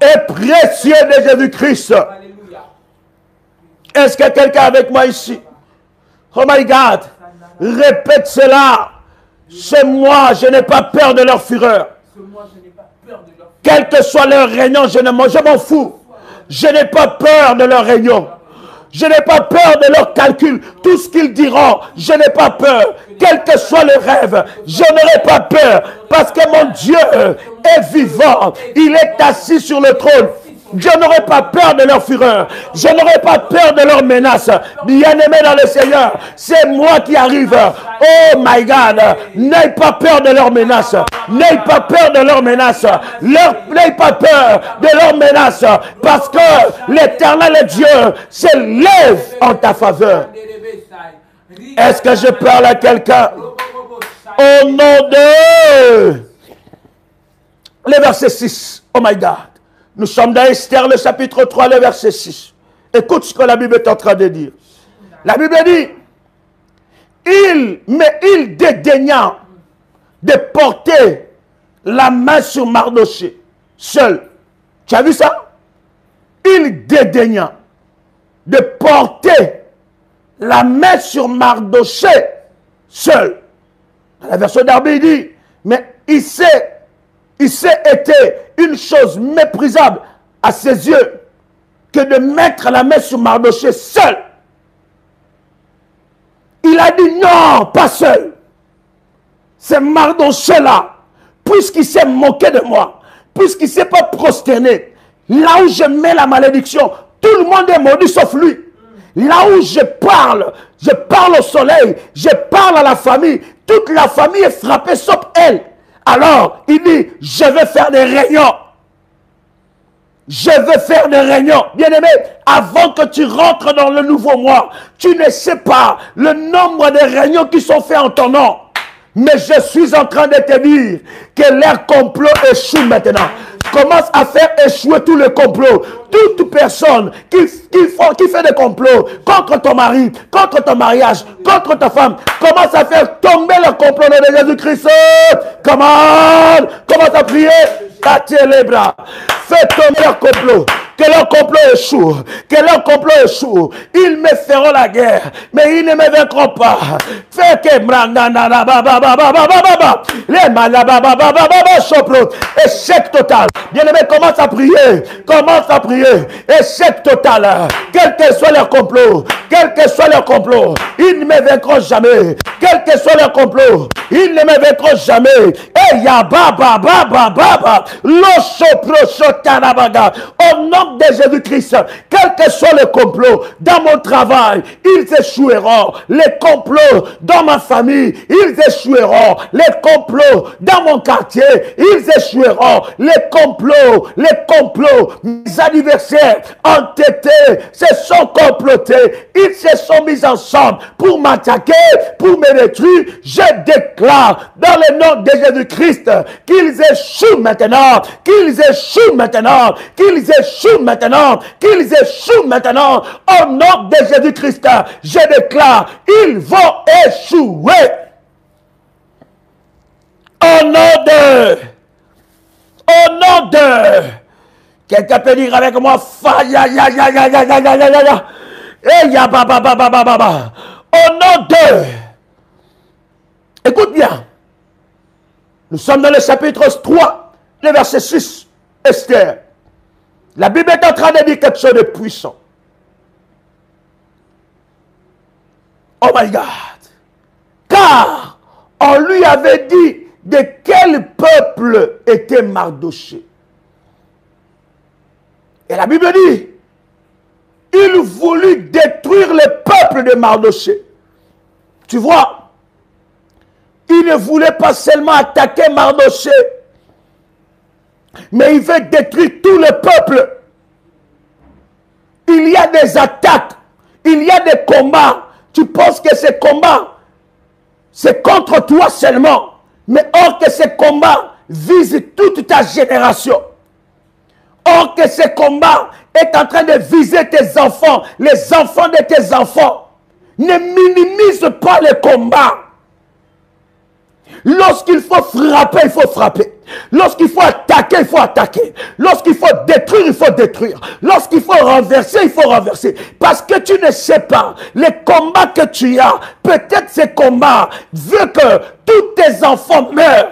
et précieux de Jésus-Christ. Est-ce que quelqu'un avec moi ici? Oh my God, répète cela. C'est moi, je n'ai pas peur de leur fureur. Quelle que soit leur réunion, je m'en fous. Je n'ai pas peur de leur réunion. Je n'ai pas peur de leurs calculs. Tout ce qu'ils diront, je n'ai pas peur. Quel que soit le rêve, je n'aurai pas peur. Parce que mon Dieu est vivant. Il est assis sur le trône. Je n'aurai pas peur de leur fureur. Je n'aurai pas peur de leurs menaces. Bien-aimé dans le Seigneur, c'est moi qui arrive. Oh my God, n'aie pas peur de leurs menaces. N'aie pas peur de leurs menaces. N'aie pas peur de leurs menaces. Parce que l'Éternel Dieu s'élève en ta faveur. Est-ce que je parle à quelqu'un? Au nom de... Le verset 6. Oh my God. Nous sommes dans Esther, le chapitre 3, le verset 6. Écoute ce que la Bible est en train de dire. La Bible dit, il dédaigna de porter la main sur Mardochée seul. Tu as vu ça? Il dédaigna de porter la main sur Mardochée seul. Dans la version d'Arbi, il dit, mais il s'est été une chose méprisable à ses yeux que de mettre la main sur Mardochée seul. Il a dit non, pas seul. C'est Mardochée là, puisqu'il s'est moqué de moi, puisqu'il ne s'est pas prosterné, là où je mets la malédiction, tout le monde est maudit sauf lui. Là où je parle au soleil, je parle à la famille, toute la famille est frappée sauf elle. Alors, il dit, je vais faire des réunions. Je veux faire des réunions. Bien-aimé, avant que tu rentres dans le nouveau mois, tu ne sais pas le nombre de réunions qui sont faites en ton nom. Mais je suis en train de te dire que leur complot échoue maintenant. Commence à faire échouer tous les complots. Toute personne qui fait des complots contre ton mari, contre ton mariage, contre ta femme, commence à faire tomber le complot de Jésus-Christ. Commence à prier. Tâtez les bras. Fais tomber leur complot. Que leur complot échoue. Que leur complot échoue. Ils me feront la guerre. Mais ils ne me vaincront pas. Fais que échec total. Bien-aimé, commence à prier. Commence à prier. Échec total. Quel que soit leur complot. Quel que soit leur complot. Ils ne me vaincront jamais. Quel que soit leur complot. Ils ne me vaincront jamais. Et ya baba baba baba. Au nom de Jésus-Christ, quel que soit le complot dans mon travail, ils échoueront. Les complots dans ma famille, ils échoueront. Les complots dans mon quartier, ils échoueront. Les complots, mes adversaires entêtés se sont complotés. Ils se sont mis ensemble pour m'attaquer, pour me détruire. Je déclare dans le nom de Jésus-Christ qu'ils échouent maintenant, qu'ils échouent maintenant, qu'ils échouent maintenant, qu'ils échouent maintenant. Au nom de Jésus-Christ, je déclare, ils vont échouer. Au nom de, quelqu'un peut dire avec moi, au nom de, écoute bien, nous sommes dans le chapitre 3, le verset 6, Esther. La Bible est en train de dire quelque chose de puissant. Oh my God. Car on lui avait dit de quel peuple était Mardochée. Et la Bible dit, il voulut détruire le peuple de Mardochée. Tu vois, il Il ne voulait pas seulement attaquer Mardochée, mais il veut détruire tout le peuple. Il y a des attaques, il y a des combats. Tu penses que ces combats, c'est contre toi seulement. Mais or que ces combats visent toute ta génération. Or que ces combats est en train de viser tes enfants, les enfants de tes enfants. Ne minimise pas les combats. Lorsqu'il faut frapper, il faut frapper. Lorsqu'il faut attaquer, il faut attaquer. Lorsqu'il faut détruire, il faut détruire. Lorsqu'il faut renverser, il faut renverser. Parce que tu ne sais pas, les combats que tu as, peut-être ces combats veulent que tous tes enfants meurent.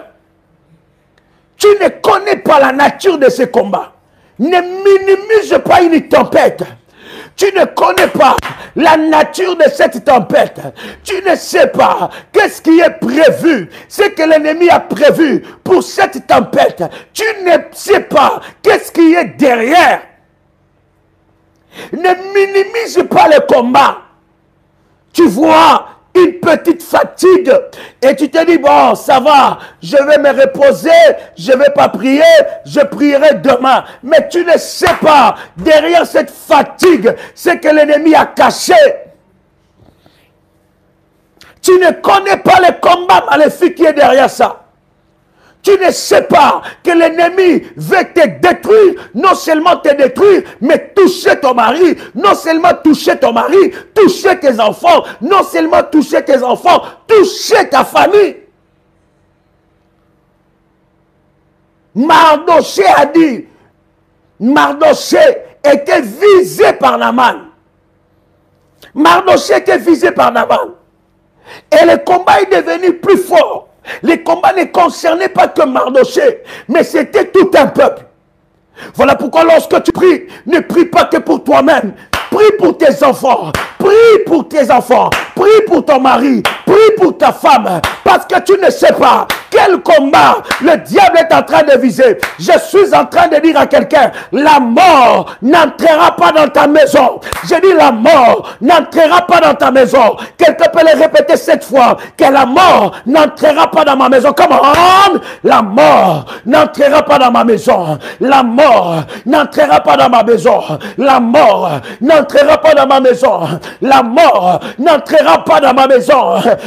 Tu ne connais pas la nature de ces combats. Ne minimise pas une tempête. Tu ne connais pas la nature de cette tempête. Tu ne sais pas qu'est-ce qui est prévu. Ce que l'ennemi a prévu pour cette tempête. Tu ne sais pas qu'est-ce qui est derrière. Ne minimise pas le combat. Tu vois une petite fatigue et tu te dis, bon, ça va, je vais me reposer, je ne vais pas prier, je prierai demain. Mais tu ne sais pas, derrière cette fatigue, ce que l'ennemi a caché. Tu ne connais pas le combat maléfique qui est derrière ça. Tu ne sais pas que l'ennemi veut te détruire, non seulement te détruire, mais toucher ton mari, non seulement toucher ton mari, toucher tes enfants, non seulement toucher tes enfants, toucher ta famille. Mardochée a dit, Mardochée était visé par Naaman. Mardochée était visé par Naaman. Et le combat est devenu plus fort. Les combats ne concernaient pas que Mardochée, mais c'était tout un peuple. Voilà pourquoi lorsque tu pries, ne prie pas que pour toi-même. Prie pour tes enfants, prie pour tes enfants, prie pour ton mari, prie pour ta femme, parce que tu ne sais pas quel combat le diable est en train de viser. Je suis en train de dire à quelqu'un, la mort n'entrera pas dans ta maison. Je dis la mort n'entrera pas dans ta maison. Quelqu'un peut le répéter 7 fois, que la mort n'entrera pas dans ma maison. Come on! La mort n'entrera pas dans ma maison. La mort n'entrera pas dans ma maison. La mort n'entrera pas dans ma maison. La mort n'entrera pas dans ma maison.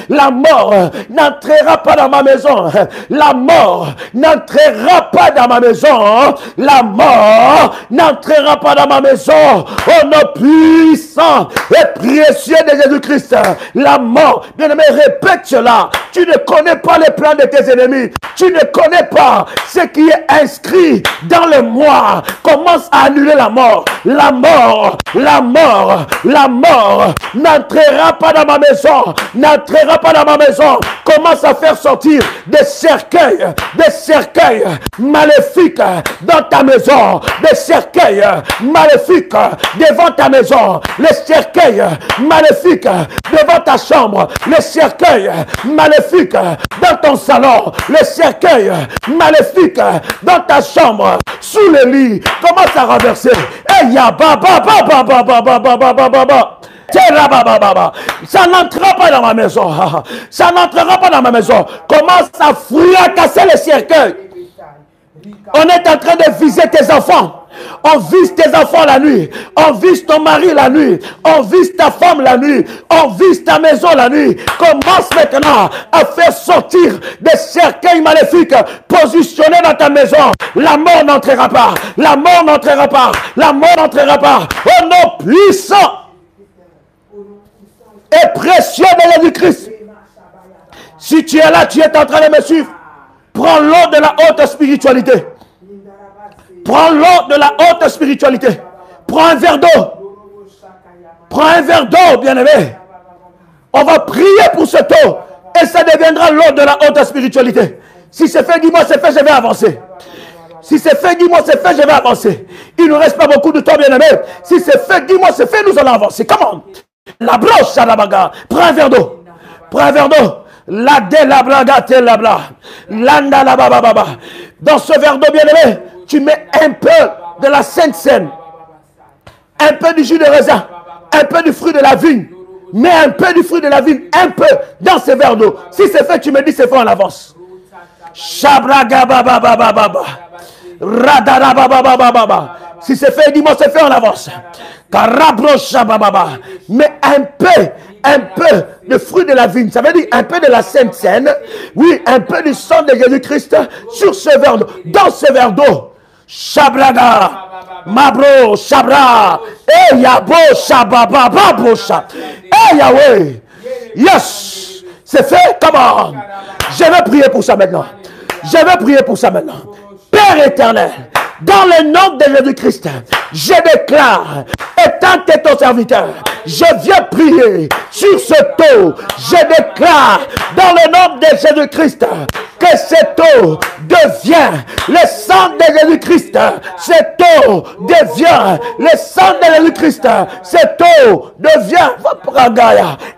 La mort n'entrera pas dans ma maison. La mort n'entrera pas dans ma maison. La mort n'entrera pas dans ma maison. Au nom puissant et précieux de Jésus-Christ. La mort, bien-aimé, répète cela. Tu ne connais pas les plans de tes ennemis. Tu ne connais pas ce qui est inscrit dans le moi. Commence à annuler la mort. La mort, la mort, la mort n'entrera pas dans ma maison. N'entrera pas dans ma maison. Commence à faire sortir des cercueils maléfiques dans ta maison. Des cercueils maléfiques devant ta maison. Les cercueils maléfiques devant ta chambre. Les cercueils maléfiques dans ton salon. Les cercueils maléfiques dans ta chambre. Sous le lit. Commence à renverser. Et ya ba ba ba ba ba ba ba ba ba ba ba ba. Ça n'entrera pas dans ma maison. Ça n'entrera pas dans ma maison. Commence à fracasser les cercueils. On est en train de viser tes enfants. On vise tes enfants la nuit. On vise ton mari la nuit. On vise ta femme la nuit. On vise ta maison la nuit. Commence maintenant à faire sortir des cercueils maléfiques positionnés dans ta maison. La mort n'entrera pas. La mort n'entrera pas. La mort n'entrera pas. Au nom puissant et précieux de Jésus-Christ. Si tu es là, tu es en train de me suivre. Prends l'eau de la haute spiritualité. Prends l'eau de la haute spiritualité. Prends un verre d'eau. Prends un verre d'eau, bien-aimé. On va prier pour cette eau. Et ça deviendra l'eau de la haute spiritualité. Si c'est fait, dis-moi, c'est fait, je vais avancer. Si c'est fait, dis-moi, c'est fait, je vais avancer. Il ne nous reste pas beaucoup de temps, bien-aimé. Si c'est fait, dis-moi, c'est fait, nous allons avancer. Comment? La broche à la bagarre. Prends un verre d'eau. Prends un verre d'eau. La de la blaga te la bla. Landa la baba baba. Dans ce verre d'eau, bien-aimé, tu mets un peu de la Sainte Seine. Un peu du jus de raisin. Un peu du fruit de la vigne. Mets un peu du fruit de la vigne, un peu, dans ce verre d'eau. Si c'est fait, tu me dis c'est fait en avance. Shabragababababa. Radarababababa. Si c'est fait, dis-moi c'est fait en avance. Karabro-shabababa. Mais un peu de fruit de la vigne, ça veut dire un peu de la Sainte Seine, oui, un peu du sang de Jésus-Christ sur ce verre d'eau, dans ce verre d'eau. Shabraga, Mabro, Shabra, Yabo, Shababa, Babosha, Yahweh. Yes, c'est fait, comment? Je vais prier pour ça maintenant. Je vais prier pour ça maintenant. Père éternel, dans le nom de Jésus-Christ, je déclare, étant que ton serviteur, je viens prier sur ce taux. Je déclare, dans le nom de Jésus-Christ, que cette eau devient le sang de Jésus-Christ. Cette eau devient le sang de Jésus-Christ. Cette eau devient,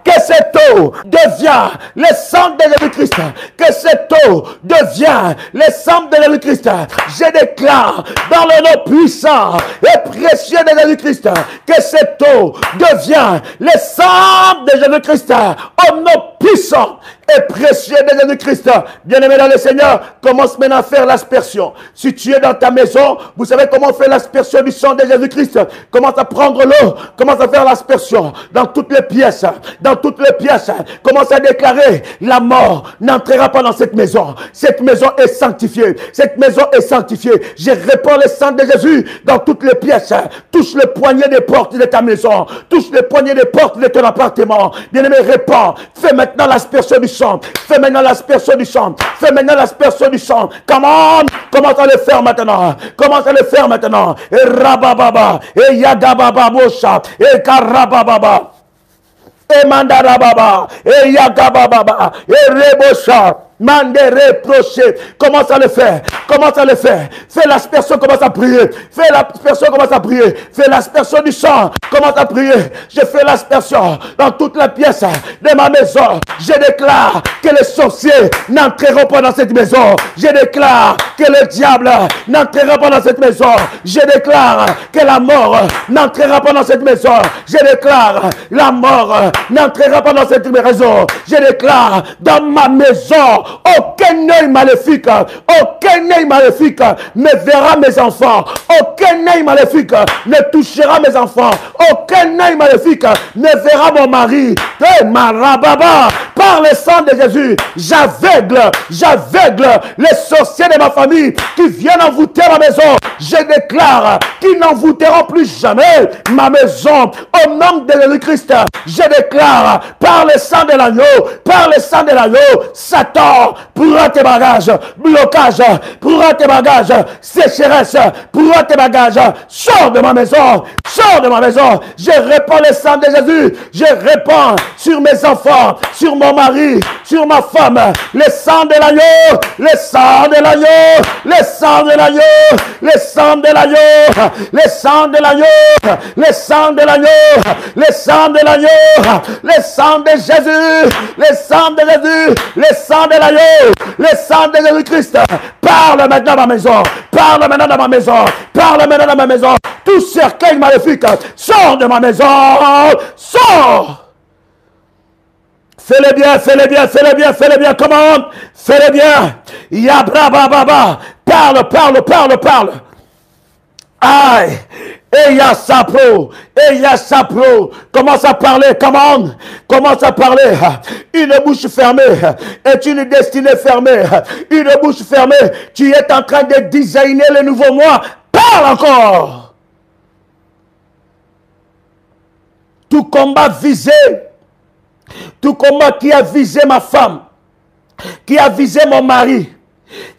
que cette eau devient le sang de Jésus-Christ. Que cette eau devient le sang de Jésus-Christ. Je déclare dans le nom puissant et précieux de Jésus-Christ que cette eau devient le sang de Jésus-Christ. Au nom puissant et précieux de Jésus-Christ. Bien-aimé dans le Seigneur, commence maintenant à faire l'aspersion. Si tu es dans ta maison, vous savez comment faire l'aspersion du sang de Jésus-Christ. Commence à prendre l'eau, commence à faire l'aspersion dans toutes les pièces. Dans toutes les pièces, commence à déclarer la mort n'entrera pas dans cette maison. Cette maison est sanctifiée. Cette maison est sanctifiée. Je répands le sang de Jésus dans toutes les pièces. Touche le poignet des portes de ta maison. Touche le poignet des portes de ton appartement. Bien-aimé, répands. Fais maintenant l'aspersion du sang. Fais maintenant l'aspersion du sang. Fais maintenant l'aspersion du sang. Comment? Commence à le faire maintenant. Commence à le faire maintenant. Et rabababa. Et yagababa bosha. Et karabababa. Et mandarababa. Et yagababa. Et rebosha. Mande reproché. Commence à le faire. Commence à le faire. Fais l'aspersion, commence à prier. Fais l'aspersion, commence à prier. Fais l'aspersion du sang. Commence à prier. Je fais l'aspersion dans toute la pièce de ma maison. Je déclare que les sorciers n'entreront pas dans cette maison. Je déclare que le diable n'entrera pas dans cette maison. Je déclare que la mort n'entrera pas dans cette maison. Je déclare la mort n'entrera pas dans cette maison. Je déclare dans ma maison aucun œil maléfique ne verra mes enfants. Aucun œil maléfique ne touchera mes enfants. Aucun œil maléfique ne verra mon mari. Marababa, par le sang de Jésus, j'aveugle les sorciers de ma famille qui viennent envoûter ma maison. Je déclare qu'ils n'envoûteront plus jamais ma maison. Au nom de Jésus-Christ, je déclare par le sang de l'agneau, Satan, prends tes bagages, blocage, prends tes bagages, sécheresse, prends tes bagages, sors de ma maison, je répands le sang de Jésus, je répands sur mes enfants, sur mon mari, sur ma femme, le sang de l'agneau, le sang de l'agneau, le sang de l'agneau, le sang de l'agneau, le sang de l'agneau, le sang de l'agneau, le sang de l'agneau, le sang de Jésus, le sang de Jésus, le sang de l'agneau, le sang de Jésus-Christ. Parle maintenant dans ma maison, parle maintenant dans ma maison, parle maintenant dans ma maison. Tout cercueil maléfique, sors de ma maison, sors. Fais-le bien, fais-le bien, fais-le bien, fais-le bien, comment? Fais-le bien. Yabra baba, parle. Aïe. Eya sapro, commence à parler, commence à parler. Une bouche fermée est une destinée fermée. Une bouche fermée, tu es en train de designer le nouveau moi. Parle encore. Tout combat visé, tout combat qui a visé ma femme, qui a visé mon mari,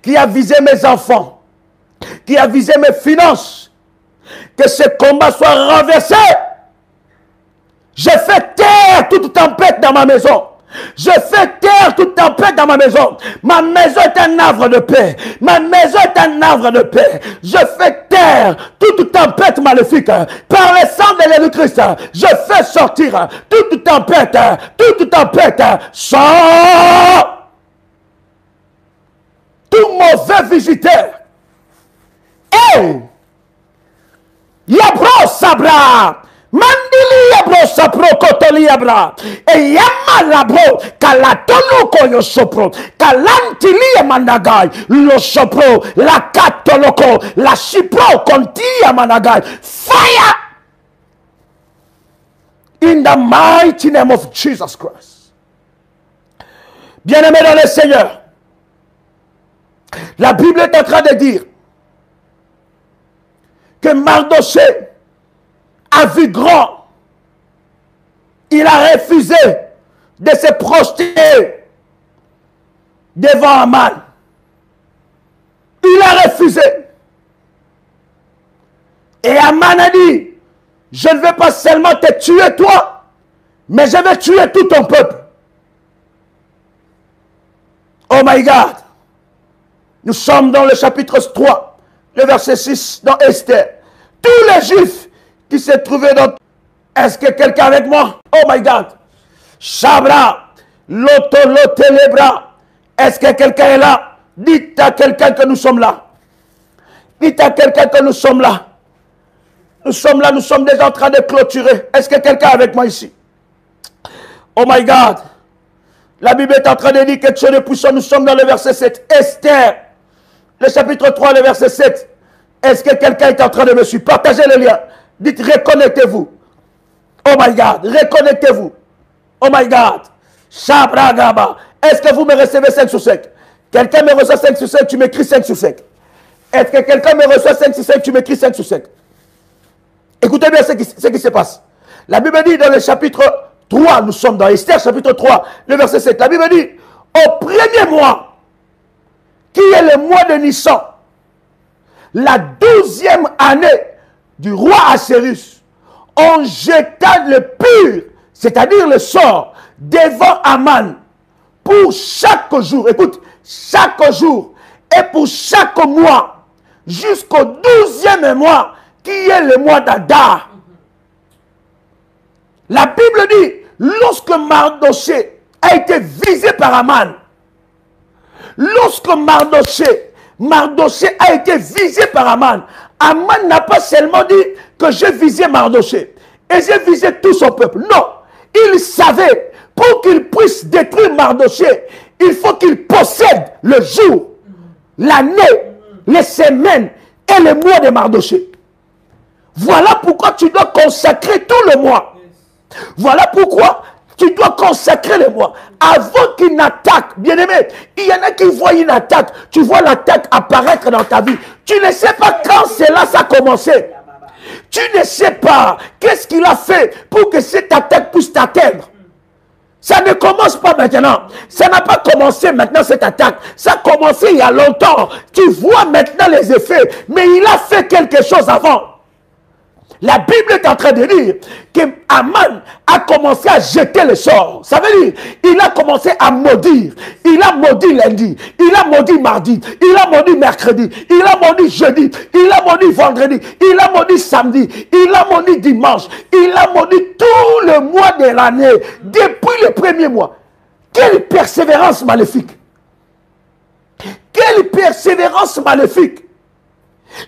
qui a visé mes enfants, qui a visé mes finances, que ce combat soit renversé. Je fais taire toute tempête dans ma maison. Je fais taire toute tempête dans ma maison. Ma maison est un havre de paix. Ma maison est un havre de paix. Je fais taire toute tempête maléfique. Par le sang de Jésus-Christ, je fais sortir toute tempête. Sors. Tout mauvais visiteur. Hey! Yabro sabra, Mandilia bro sapro kotolia bra. E yama la bro kalatolo koyo sopro. Kalantilia managai. Lo sopro. La katoloko. La shipro kontia managai. Fire! In the mighty name of Jesus Christ. Bien-aimés dans le Seigneur. La Bible est en train de dire que Mardochée a vu grand. Il a refusé de se projeter devant Aman. Il a refusé. Et Aman a dit, je ne vais pas seulement te tuer toi, mais je vais tuer tout ton peuple. Oh my God. Nous sommes dans le chapitre 3, le verset 6, dans Esther. Tous les Juifs qui se trouvaient dans... Est-ce que quelqu'un avec moi? Oh my God. Shabra, Lotolotélébra. Est-ce que quelqu'un est là? Dites à quelqu'un que nous sommes là. Dites à quelqu'un que nous sommes là. Nous sommes là, nous sommes déjà en train de clôturer. Est-ce que quelqu'un est avec moi ici? Oh my God. La Bible est en train de dire quelque chose de puissant. Nous sommes dans le verset 7. Esther, le chapitre 3, le verset 7. Est-ce que quelqu'un est en train de me suivre? Partagez le lien. Dites, reconnectez-vous. Oh my God, reconnectez-vous. Oh my God. Shabragaba. Est-ce que vous me recevez 5 sur 5? Quelqu'un me reçoit 5 sur 5, tu m'écris 5 sur 5. Est-ce que quelqu'un me reçoit 5 sur 5, tu m'écris 5 sur 5? Écoutez bien ce qui se passe. La Bible dit dans le chapitre 3, nous sommes dans Esther, chapitre 3, le verset 7. La Bible dit, au premier mois, qui est le mois de Nissan, la 12e année du roi Assyrus, on jeta le pur, c'est-à-dire le sort, devant Aman pour chaque jour. Écoute, chaque jour et pour chaque mois, jusqu'au 12e mois, qui est le mois d'Adar. La Bible dit, lorsque Mardochée a été visé par Aman, lorsque Mardochée a été visé par Aman, Aman n'a pas seulement dit que j'ai visé Mardochée et j'ai visé tout son peuple. Non, il savait, pour qu'il puisse détruire Mardochée, il faut qu'il possède le jour, l'année, les semaines et les mois de Mardochée. Voilà pourquoi tu dois consacrer tout le mois. Voilà pourquoi tu dois consacrer le mois. Avant qu'une attaque, bien aimé, il y en a qui voient une attaque. Tu vois l'attaque apparaître dans ta vie. Tu ne sais pas quand cela ça a commencé. Tu ne sais pas qu'est-ce qu'il a fait pour que cette attaque puisse t'atteindre. Ça ne commence pas maintenant. Ça n'a pas commencé maintenant cette attaque. Ça a commencé il y a longtemps. Tu vois maintenant les effets. Mais il a fait quelque chose avant. La Bible est en train de dire que Aman a commencé à jeter le sort. Ça veut dire, il a commencé à maudire. Il a maudit lundi, il a maudit mardi, il a maudit mercredi, il a maudit jeudi, il a maudit vendredi, il a maudit samedi, il a maudit dimanche, il a maudit tout le mois de l'année, depuis le premier mois. Quelle persévérance maléfique! Quelle persévérance maléfique!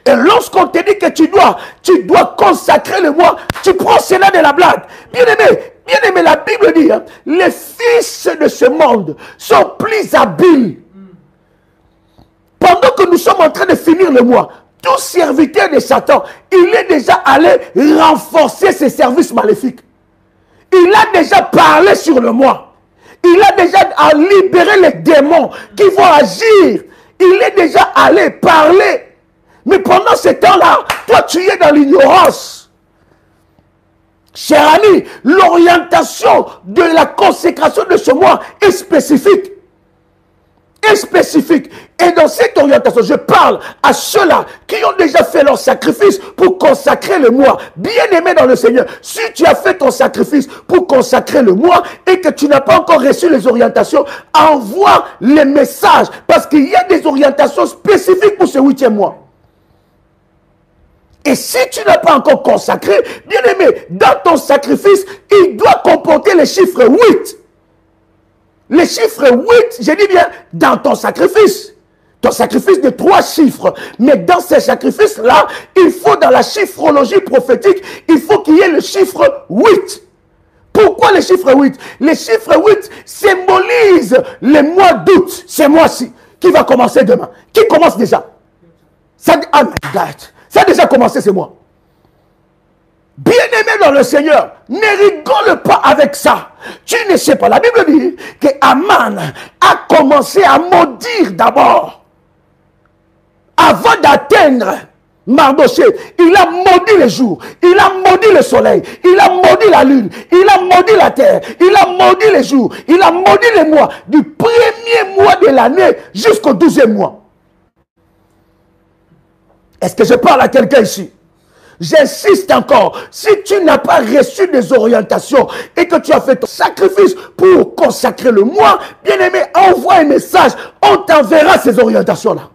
Et lorsqu'on te dit que tu dois consacrer le mois, tu prends cela de la blague. Bien aimé, la Bible dit, hein, les fils de ce monde sont plus habiles. Pendant que nous sommes en train de finir le mois, tout serviteur de Satan, il est déjà allé renforcer ses services maléfiques. Il a déjà parlé sur le mois. Il a déjà libéré les démons qui vont agir. Il est déjà allé parler. Mais pendant ce temps-là, toi tu es dans l'ignorance. Cher ami, l'orientation de la consécration de ce mois est spécifique. Est spécifique. Et dans cette orientation, je parle à ceux-là qui ont déjà fait leur sacrifice pour consacrer le mois. Bien-aimé dans le Seigneur, si tu as fait ton sacrifice pour consacrer le mois et que tu n'as pas encore reçu les orientations, envoie les messages parce qu'il y a des orientations spécifiques pour ce 8e mois. Et si tu n'as pas encore consacré, bien aimé, dans ton sacrifice, il doit comporter le chiffre 8. Le chiffre 8, je dis bien, dans ton sacrifice. ton sacrifice de 3 chiffres. Mais dans ces sacrifices-là, il faut, dans la chiffrologie prophétique, il faut qu'il y ait le chiffre 8. Pourquoi le chiffre 8? Le chiffre 8 symbolise le mois d'août, ce mois-ci, qui va commencer demain. Qui commence déjà? Ça, oh my God, ça a déjà commencé ce mois. Bien-aimé dans le Seigneur, ne rigole pas avec ça. Tu ne sais pas. La Bible dit que Aman a commencé à maudire d'abord. Avant d'atteindre Mardoché, il a maudit les jours, il a maudit le soleil, il a maudit la lune, il a maudit la terre, il a maudit les jours, il a maudit les mois, du premier mois de l'année jusqu'au 12e mois. Est-ce que je parle à quelqu'un ici? J'insiste encore, si tu n'as pas reçu des orientations et que tu as fait ton sacrifice pour consacrer le mois, bien aimé, envoie un message, on t'enverra ces orientations-là.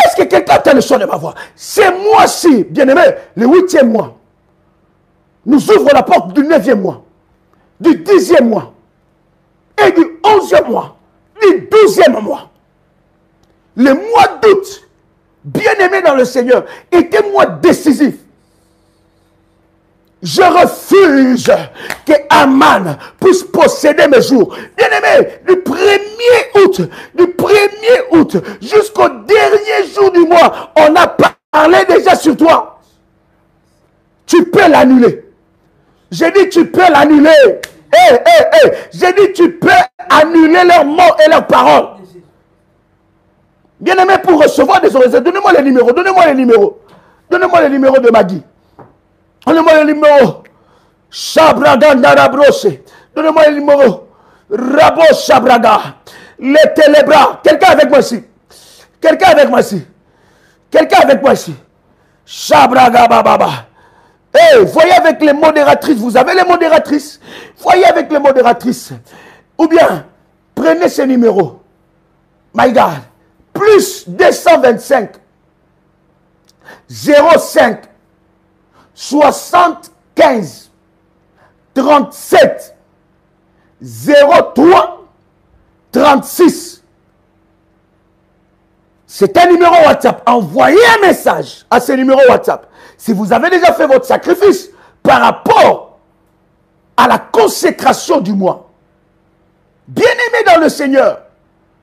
Est-ce que quelqu'un a le son de ma voix? Ces mois-ci, bien aimé, le 8e mois, nous ouvre la porte du 9e mois, du 10e mois, et du 11e mois, du 12e mois. Le mois d'août, bien-aimé dans le Seigneur, est un mois décisif. Je refuse que Aman puisse posséder mes jours. Bien-aimé, du 1er août jusqu'au dernier jour du mois, on a parlé déjà sur toi. Tu peux l'annuler. J'ai dit tu peux l'annuler. J'ai dit tu peux annuler leurs mots et leurs paroles. Bien-aimé, pour recevoir des orientations, donnez-moi les numéros, donnez-moi les numéros. Donnez-moi les numéros de Magui. Donnez-moi les numéros. Shabraga Narabrose. Donnez-moi les numéros. Rabo Shabraga. Les télébras. Quelqu'un avec moi ici. Quelqu'un avec moi ici. Quelqu'un avec moi ici. Shabraga Bababa. Voyez avec les modératrices. Vous avez les modératrices? Voyez avec les modératrices. Ou bien, prenez ces numéros. My God. Plus 225. 05. 75 37 03 36. C'est un numéro WhatsApp. Envoyez un message à ce numéro WhatsApp. Si vous avez déjà fait votre sacrifice par rapport à la consécration du mois. Bien-aimé dans le Seigneur,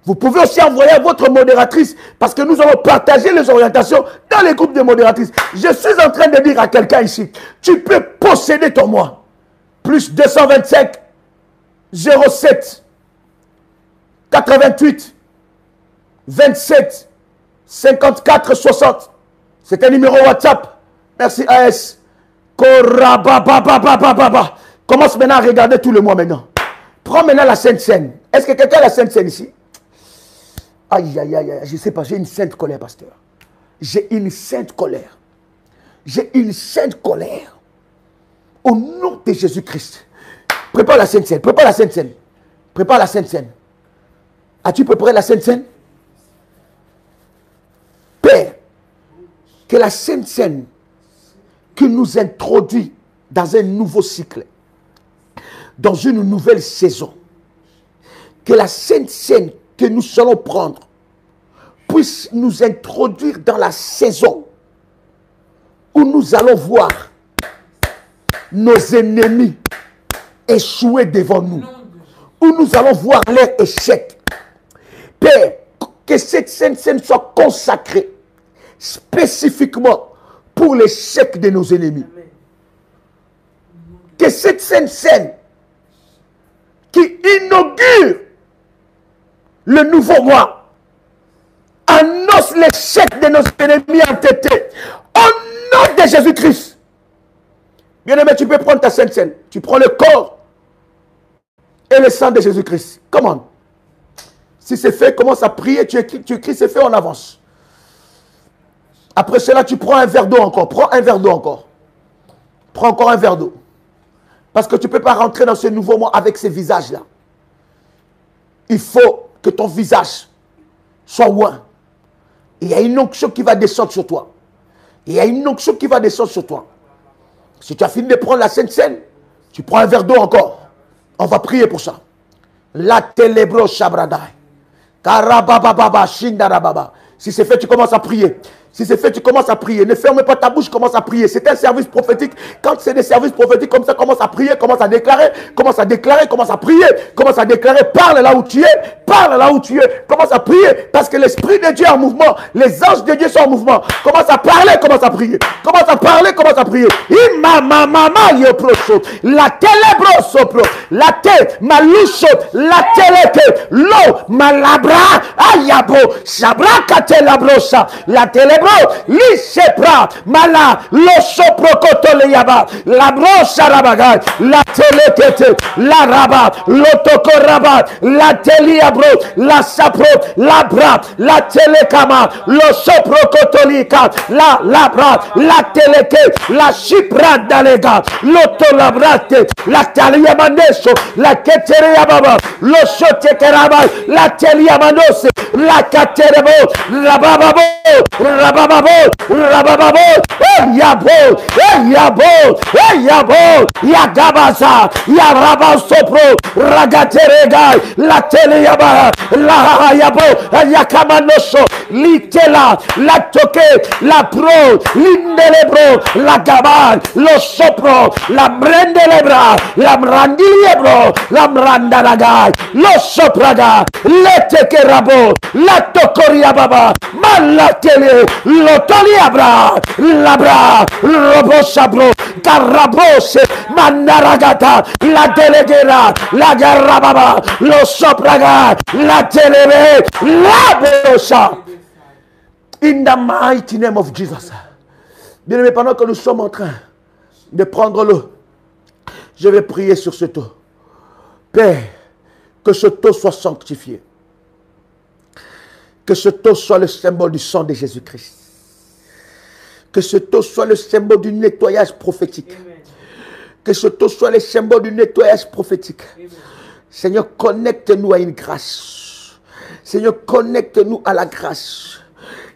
vous pouvez aussi envoyer à votre modératrice parce que nous allons partager les orientations dans les groupes de modératrices. Je suis en train de dire à quelqu'un ici, tu peux posséder ton mois. Plus 225 07 88 27 54 60. C'est un numéro WhatsApp. Merci AS. Commence maintenant à regarder tout le mois maintenant. Prends maintenant la Sainte Seine. Est-ce que quelqu'un a la Sainte Seine ici? Aïe, aïe, aïe, je ne sais pas, j'ai une sainte colère, pasteur. J'ai une sainte colère. J'ai une sainte colère. Au nom de Jésus-Christ. Prépare la Sainte Seine, prépare la Sainte Seine. Prépare la Sainte Seine. As-tu préparé la Sainte Seine? Père, que la Sainte Seine qui nous introduit dans un nouveau cycle, dans une nouvelle saison, que la Sainte Seine que nous allons prendre puisse nous introduire dans la saison où nous allons voir nos ennemis échouer devant nous, où nous allons voir leur échec. Père, que cette Sainte Seine soit consacrée spécifiquement pour l'échec de nos ennemis. Que cette Sainte Seine qui inaugure le nouveau mois annonce l'échec de nos ennemis entêtés. Au nom de Jésus-Christ. Bien-aimé, tu peux prendre ta Sainte Seine. Tu prends le corps et le sang de Jésus-Christ. Comment? Si c'est fait, commence à prier. Tu écris, c'est fait, on avance. Après cela, tu prends un verre d'eau encore. Prends un verre d'eau encore. Prends encore un verre d'eau. Parce que tu ne peux pas rentrer dans ce nouveau mois avec ces visages-là. Il faut que ton visage soit loin. Il y a une onction qui va descendre sur toi. Il y a une onction qui va descendre sur toi. Si tu as fini de prendre la Sainte Seine, tu prends un verre d'eau encore. On va prier pour ça. La telebro shabradai. Karabababa, Shindarababa. Si c'est fait, tu commences à prier. Si c'est fait, tu commences à prier. Ne ferme pas ta bouche, commence à prier. C'est un service prophétique. Quand c'est des services prophétiques comme ça, commence à prier, commence à déclarer, commence à déclarer, commence à prier, commence à déclarer. Parle là où tu es, parle là où tu es. Commence à prier parce que l'Esprit de Dieu est en mouvement. Les anges de Dieu sont en mouvement. Commence à parler, commence à prier. Commence à parler, commence à prier. La télébro, la tête, maloucho, la télé, l'eau, malabra, ayabo, sabra katelabrosa, la télé. L'isepra, mala, l'osoprocotoleyaba, la brosa rabagay, la telekete, la raba, l'otokoraba, la teliabro, la sapro, la bra, la telekama, l'osoprocotolika, la labra, la teleke, la chipra dalega, l'otolabrate, la taliamaneso, la keteriababa, l'osotekeraba, la teliamanose, la katerebo, la bababo, Rabababo, Rabababo, Yabo, Yabo, Yabo, Yagabaza, Yarabasopro, Ragaterega, la Teleyaba, la Yabo, Yakamanoso, Litela, la Toque, la Pro, l'Indelebro, la Gabal, lo Sopro, la Brendelebra, la Brandilebro, la Brandaragai, lo Sopraga, le Tekerabo, la Tokoriababa, la télé, l'otoliabra, labra, robosabro, carabose, mandaragata, la déléguera, la garababa, lo sopraga, la télé, la bosa. In the mighty name of Jesus. Bien-aimé, pendant que nous sommes en train de prendre l'eau, je vais prier sur ce taux. Père, que ce taux soit sanctifié. Que ce taux soit le symbole du sang de Jésus-Christ. Que ce taux soit le symbole du nettoyage prophétique. Amen. Que ce taux soit le symbole du nettoyage prophétique. Amen. Seigneur, connecte-nous à une grâce. Seigneur, connecte-nous à la grâce.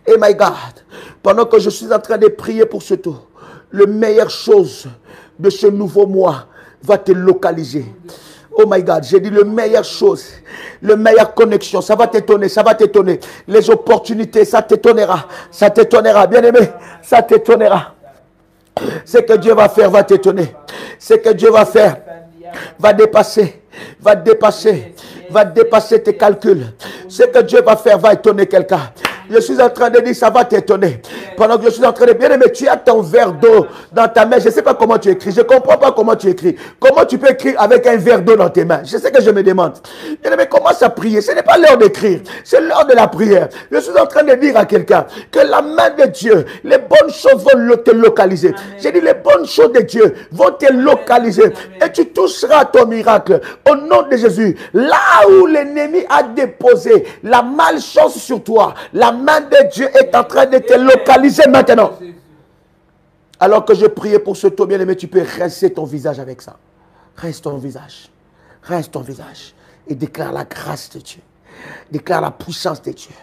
Et my God, pendant que je suis en train de prier pour ce taux, la meilleure chose de ce nouveau mois va te localiser. Oh my God, j'ai dit le meilleure chose, le meilleure connexion, ça va t'étonner, ça va t'étonner. Les opportunités, ça t'étonnera, bien aimé, ça t'étonnera. Ce que Dieu va faire va t'étonner. Ce que Dieu va faire va dépasser tes calculs. Ce que Dieu va faire va étonner quelqu'un. Je suis en train de dire, ça va t'étonner. Pendant que je suis en train de bien aimer, tu as ton verre d'eau dans ta main. Je ne sais pas comment tu écris. Je ne comprends pas comment tu écris. Comment tu peux écrire avec un verre d'eau dans tes mains? Je sais que je me demande. Bien aimé, commence à prier. Ce n'est pas l'heure d'écrire. C'est l'heure de la prière. Je suis en train de dire à quelqu'un que la main de Dieu, les bonnes choses vont te localiser. J'ai dit, les bonnes choses de Dieu vont te localiser. Et tu toucheras ton miracle. Au nom de Jésus, là où l'ennemi a déposé la malchance sur toi, la main de Dieu est en train de te localiser maintenant. Alors que je priais pour ce taux, bien aimé, tu peux rincer ton visage avec ça. Rince ton visage. Rince ton visage. Et déclare la grâce de Dieu. Déclare la puissance de Dieu.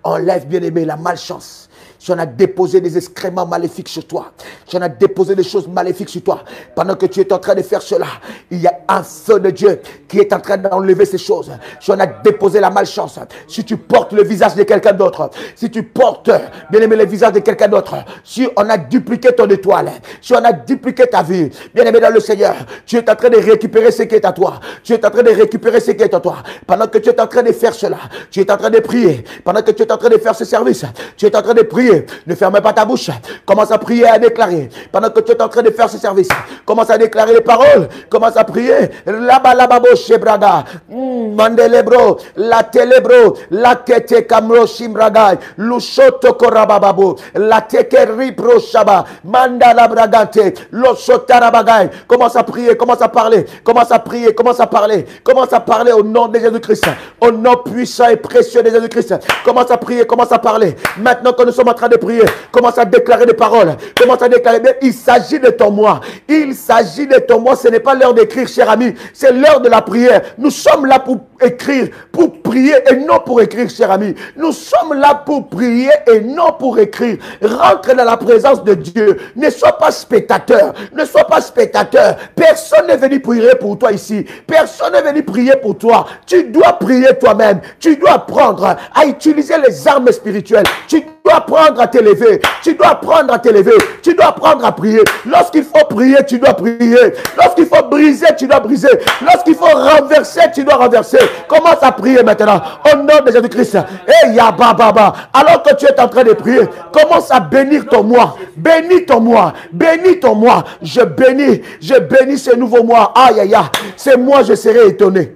Enlève, bien aimé, la malchance. Si on a déposé des excréments maléfiques sur toi, si on a déposé des choses maléfiques sur toi, pendant que tu es en train de faire cela, il y a un feu de Dieu qui est en train d'enlever ces choses. Si on a déposé la malchance, si tu portes le visage de quelqu'un d'autre, si tu portes, bien aimé, le visage de quelqu'un d'autre, si on a dupliqué ton étoile, si on a dupliqué ta vie, bien aimé dans le Seigneur, tu es en train de récupérer ce qui est à toi. Tu es en train de récupérer ce qui est à toi. Pendant que tu es en train de faire cela, tu es en train de prier. Pendant que tu es en train de faire ce service, tu es en train de prier. Ne ferme pas ta bouche. Commence à prier, à déclarer. Pendant que tu es en train de faire ce service, commence à déclarer les paroles. Commence à prier. Là-bas, là-bas, shebraga. Mandelebro, la telebro, la tete kamro shimbraga, lushoto korabababo, la teke ripro shaba, mandala bragante, losotarabagay. Commence à prier, commence à parler, commence à prier, commence à parler, commence à parler au nom de Jésus-Christ, au nom puissant et précieux de Jésus-Christ. Commence à prier, commence à parler. Maintenant que nous sommes en train de prier. Commence à déclarer des paroles. Commence à déclarer. Il s'agit de ton moi. Il s'agit de ton moi. Ce n'est pas l'heure d'écrire, cher ami. C'est l'heure de la prière. Nous sommes là pour écrire, pour prier et non pour écrire, cher ami. Nous sommes là pour prier et non pour écrire. Rentre dans la présence de Dieu. Ne sois pas spectateur. Ne sois pas spectateur. Personne n'est venu prier pour toi ici. Personne n'est venu prier pour toi. Tu dois prier toi-même. Tu dois apprendre à utiliser les armes spirituelles. Tu dois apprendre à t'élever. Tu dois apprendre à t'élever. Tu dois apprendre à prier. Lorsqu'il faut prier, tu dois prier. Lorsqu'il faut briser, tu dois briser. Lorsqu'il faut renverser, tu dois renverser. Commence à prier maintenant. Au nom de Jésus-Christ. Et Yababa. Alors que tu es en train de prier, commence à bénir ton moi. Bénis ton moi. Bénis ton moi. Je bénis ce nouveau moi. Aïe, aïe, aïe. C'est moi, je serai étonné.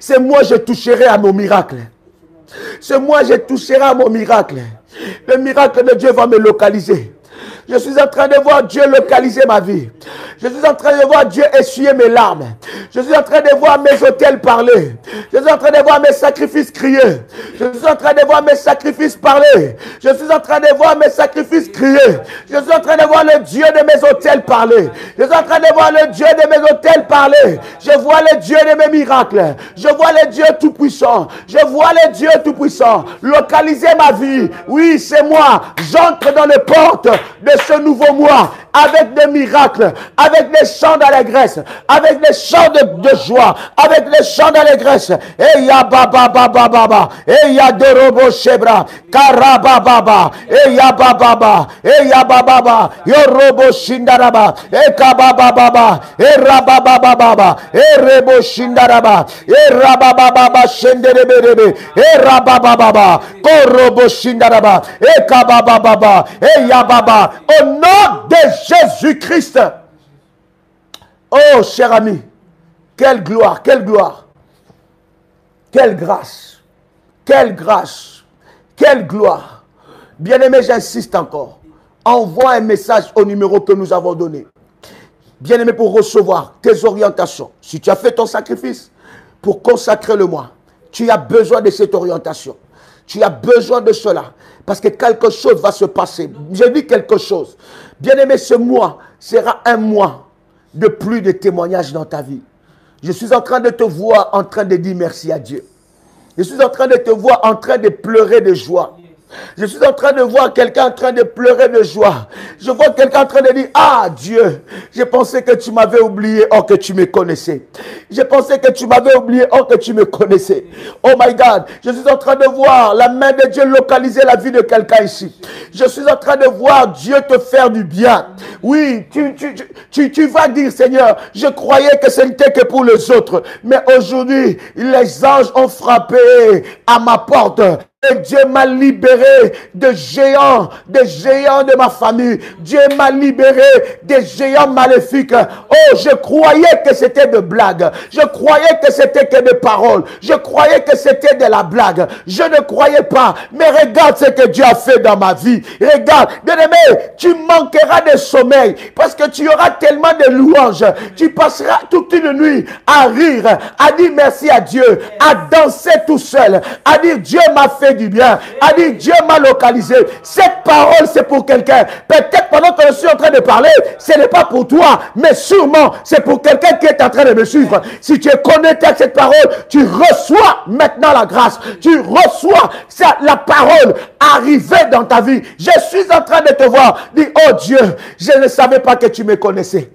C'est moi, je toucherai à mon miracle. C'est moi, je toucherai à mon miracle. Le miracle de Dieu va me localiser. Je suis en train de voir Dieu localiser ma vie. Je suis en train de voir Dieu essuyer mes larmes. Je suis en train de voir mes autels parler. Je suis en train de voir mes sacrifices crier. Je suis en train de voir mes sacrifices parler. Je suis en train de voir mes sacrifices crier. Je suis en train de voir le Dieu de mes autels parler. Je suis en train de voir le Dieu de mes autels parler. Je vois le Dieu de mes miracles. Je vois le Dieu tout-puissant. Je vois le Dieu tout-puissant localiser ma vie. Oui, c'est moi. J'entre dans les portes de ce nouveau mois avec des miracles, avec des chants d'allégresse, avec des chants de joie, avec des chants d'allégresse. Et ya baba baba baba, et ya dorobo shebra, karababa, et ya baba, et ya baba, yorobo shindaraba, et kababa baba, et rababa baba, et rebo shindaraba, et rababa baba shenderebe, et rababa baba, korobo shindaraba, et kababa baba, et ya baba. Au nom de Jésus-Christ. Oh, cher ami, quelle gloire, quelle gloire, quelle grâce, quelle grâce, quelle gloire. Bien-aimé, j'insiste encore. Envoie un message au numéro que nous avons donné. Bien-aimé, pour recevoir tes orientations. Si tu as fait ton sacrifice pour consacrer le mois, tu as besoin de cette orientation. Tu as besoin de cela. Parce que quelque chose va se passer. J'ai dit quelque chose. Bien-aimé, ce mois sera un mois de plus de témoignages dans ta vie. Je suis en train de te voir en train de dire merci à Dieu. Je suis en train de te voir en train de pleurer de joie. Je suis en train de voir quelqu'un en train de pleurer de joie. Je vois quelqu'un en train de dire, ah Dieu, j'ai pensé que tu m'avais oublié, or que tu me connaissais. J'ai pensé que tu m'avais oublié, or que tu me connaissais. Oh my God, je suis en train de voir la main de Dieu localiser la vie de quelqu'un ici. Je suis en train de voir Dieu te faire du bien. Oui, tu vas dire, Seigneur, je croyais que ce n'était que pour les autres. Mais aujourd'hui, les anges ont frappé à ma porte. Et Dieu m'a libéré de géants de ma famille. Dieu m'a libéré des géants maléfiques. Oh, je croyais que c'était de blagues. Je croyais que c'était que des paroles. Je croyais que c'était de la blague. Je ne croyais pas. Mais regarde ce que Dieu a fait dans ma vie. Regarde, bien-aimé, tu manqueras de sommeil parce que tu auras tellement de louanges. Tu passeras toute une nuit à rire, à dire merci à Dieu, à danser tout seul, à dire Dieu m'a fait du bien, a dit Dieu m'a localisé. Cette parole c'est pour quelqu'un. Peut-être pendant que je suis en train de parler, ce n'est pas pour toi, mais sûrement c'est pour quelqu'un qui est en train de me suivre. Si tu es connecté à cette parole, tu reçois maintenant la grâce, tu reçois la parole arriver dans ta vie. Je suis en train de te voir, dis oh Dieu, je ne savais pas que tu me connaissais.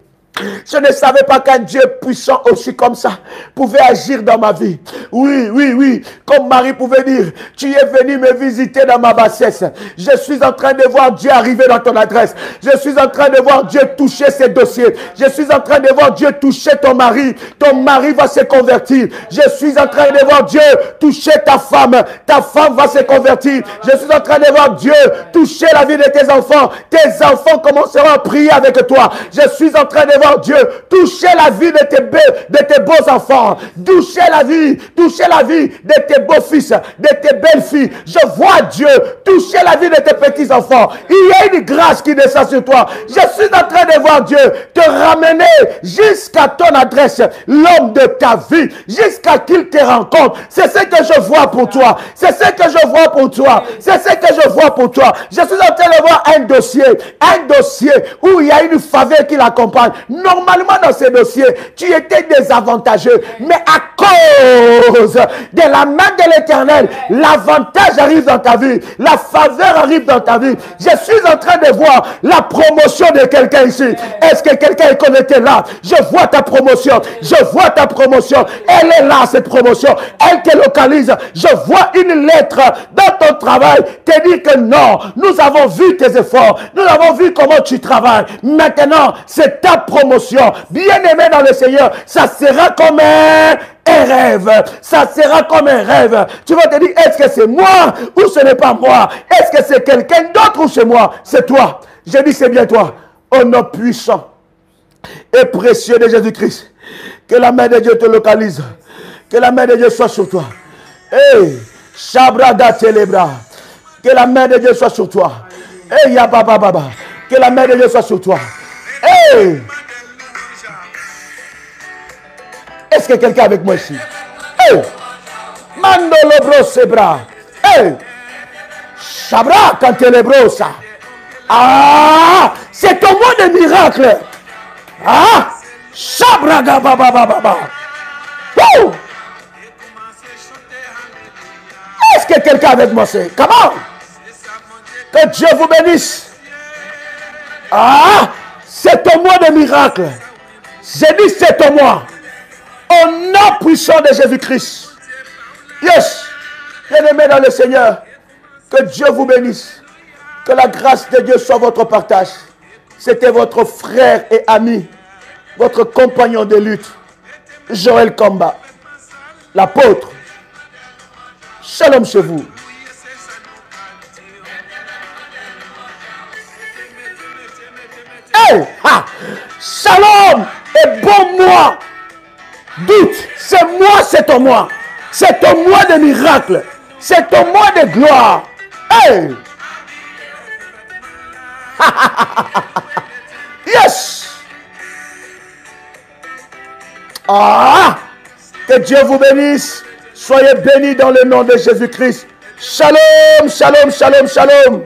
Je ne savais pas qu'un Dieu puissant aussi comme ça pouvait agir dans ma vie. Oui, oui, oui. Comme Marie pouvait dire, tu es venu me visiter dans ma bassesse. Je suis en train de voir Dieu arriver dans ton adresse. Je suis en train de voir Dieu toucher ses dossiers. Je suis en train de voir Dieu toucher ton mari. Ton mari va se convertir. Je suis en train de voir Dieu toucher ta femme. Ta femme va se convertir. Je suis en train de voir Dieu toucher la vie de tes enfants. Tes enfants commenceront à prier avec toi. Je suis en train de devant Dieu. Toucher la vie de tes beaux enfants. Toucher la vie de tes beaux-fils, de tes belles-filles. Je vois Dieu toucher la vie de tes petits-enfants. Il y a une grâce qui descend sur toi. Je suis en train de voir Dieu te ramener jusqu'à ton adresse, l'homme de ta vie, jusqu'à qu'il te rencontre. C'est ce que je vois pour toi. C'est ce que je vois pour toi. C'est ce que je vois pour toi. Je suis en train de voir un dossier où il y a une faveur qui l'accompagne. Normalement, dans ce dossier, tu étais désavantageux. Mais à cause de la main de l'Éternel, l'avantage arrive dans ta vie. La faveur arrive dans ta vie. Je suis en train de voir la promotion de quelqu'un ici. Est-ce que quelqu'un est connecté là? Je vois ta promotion. Je vois ta promotion. Elle est là, cette promotion. Elle te localise. Je vois une lettre dans ton travail te dit que non, nous avons vu tes efforts. Nous avons vu comment tu travailles. Maintenant, c'est ta promotion. Bien-aimé dans le Seigneur, ça sera comme un rêve. Ça sera comme un rêve. Tu vas te dire, est-ce que c'est moi ou ce n'est pas moi? Est-ce que c'est quelqu'un d'autre ou c'est moi? C'est toi. Je dis, c'est bien toi. Au nom puissant et précieux de Jésus-Christ. Que la main de Dieu te localise. Que la main de Dieu soit sur toi. Hey, Shabrada Telebra. Que la main de Dieu soit sur toi. Hey, Yababa Baba. Que la main de Dieu soit sur toi. Hey! Est-ce que quelqu'un est avec moi ici? Hey! Mandolo bro sebra. Hey! Shabra cantelebrosa. Ah! C'est ton mot de miracle. Ah! Shabra gababa baba. Wouh! Est-ce que quelqu'un est avec moi? C'est comment? Que Dieu vous bénisse. Ah! C'est ton mois de miracle. J'ai dit c'est ton mois. Au nom puissant de Jésus-Christ. Yes. Bien-aimés dans le Seigneur. Que Dieu vous bénisse. Que la grâce de Dieu soit votre partage. C'était votre frère et ami. Votre compagnon de lutte. Joël Kamba. L'apôtre. Shalom chez vous. Hey, ha, shalom et bon mois d'août. C'est moi, c'est ton mois. C'est ton mois de miracle. C'est ton mois de gloire. Hey. Yes. Ah, que Dieu vous bénisse. Soyez bénis dans le nom de Jésus-Christ. Shalom, shalom, shalom, shalom.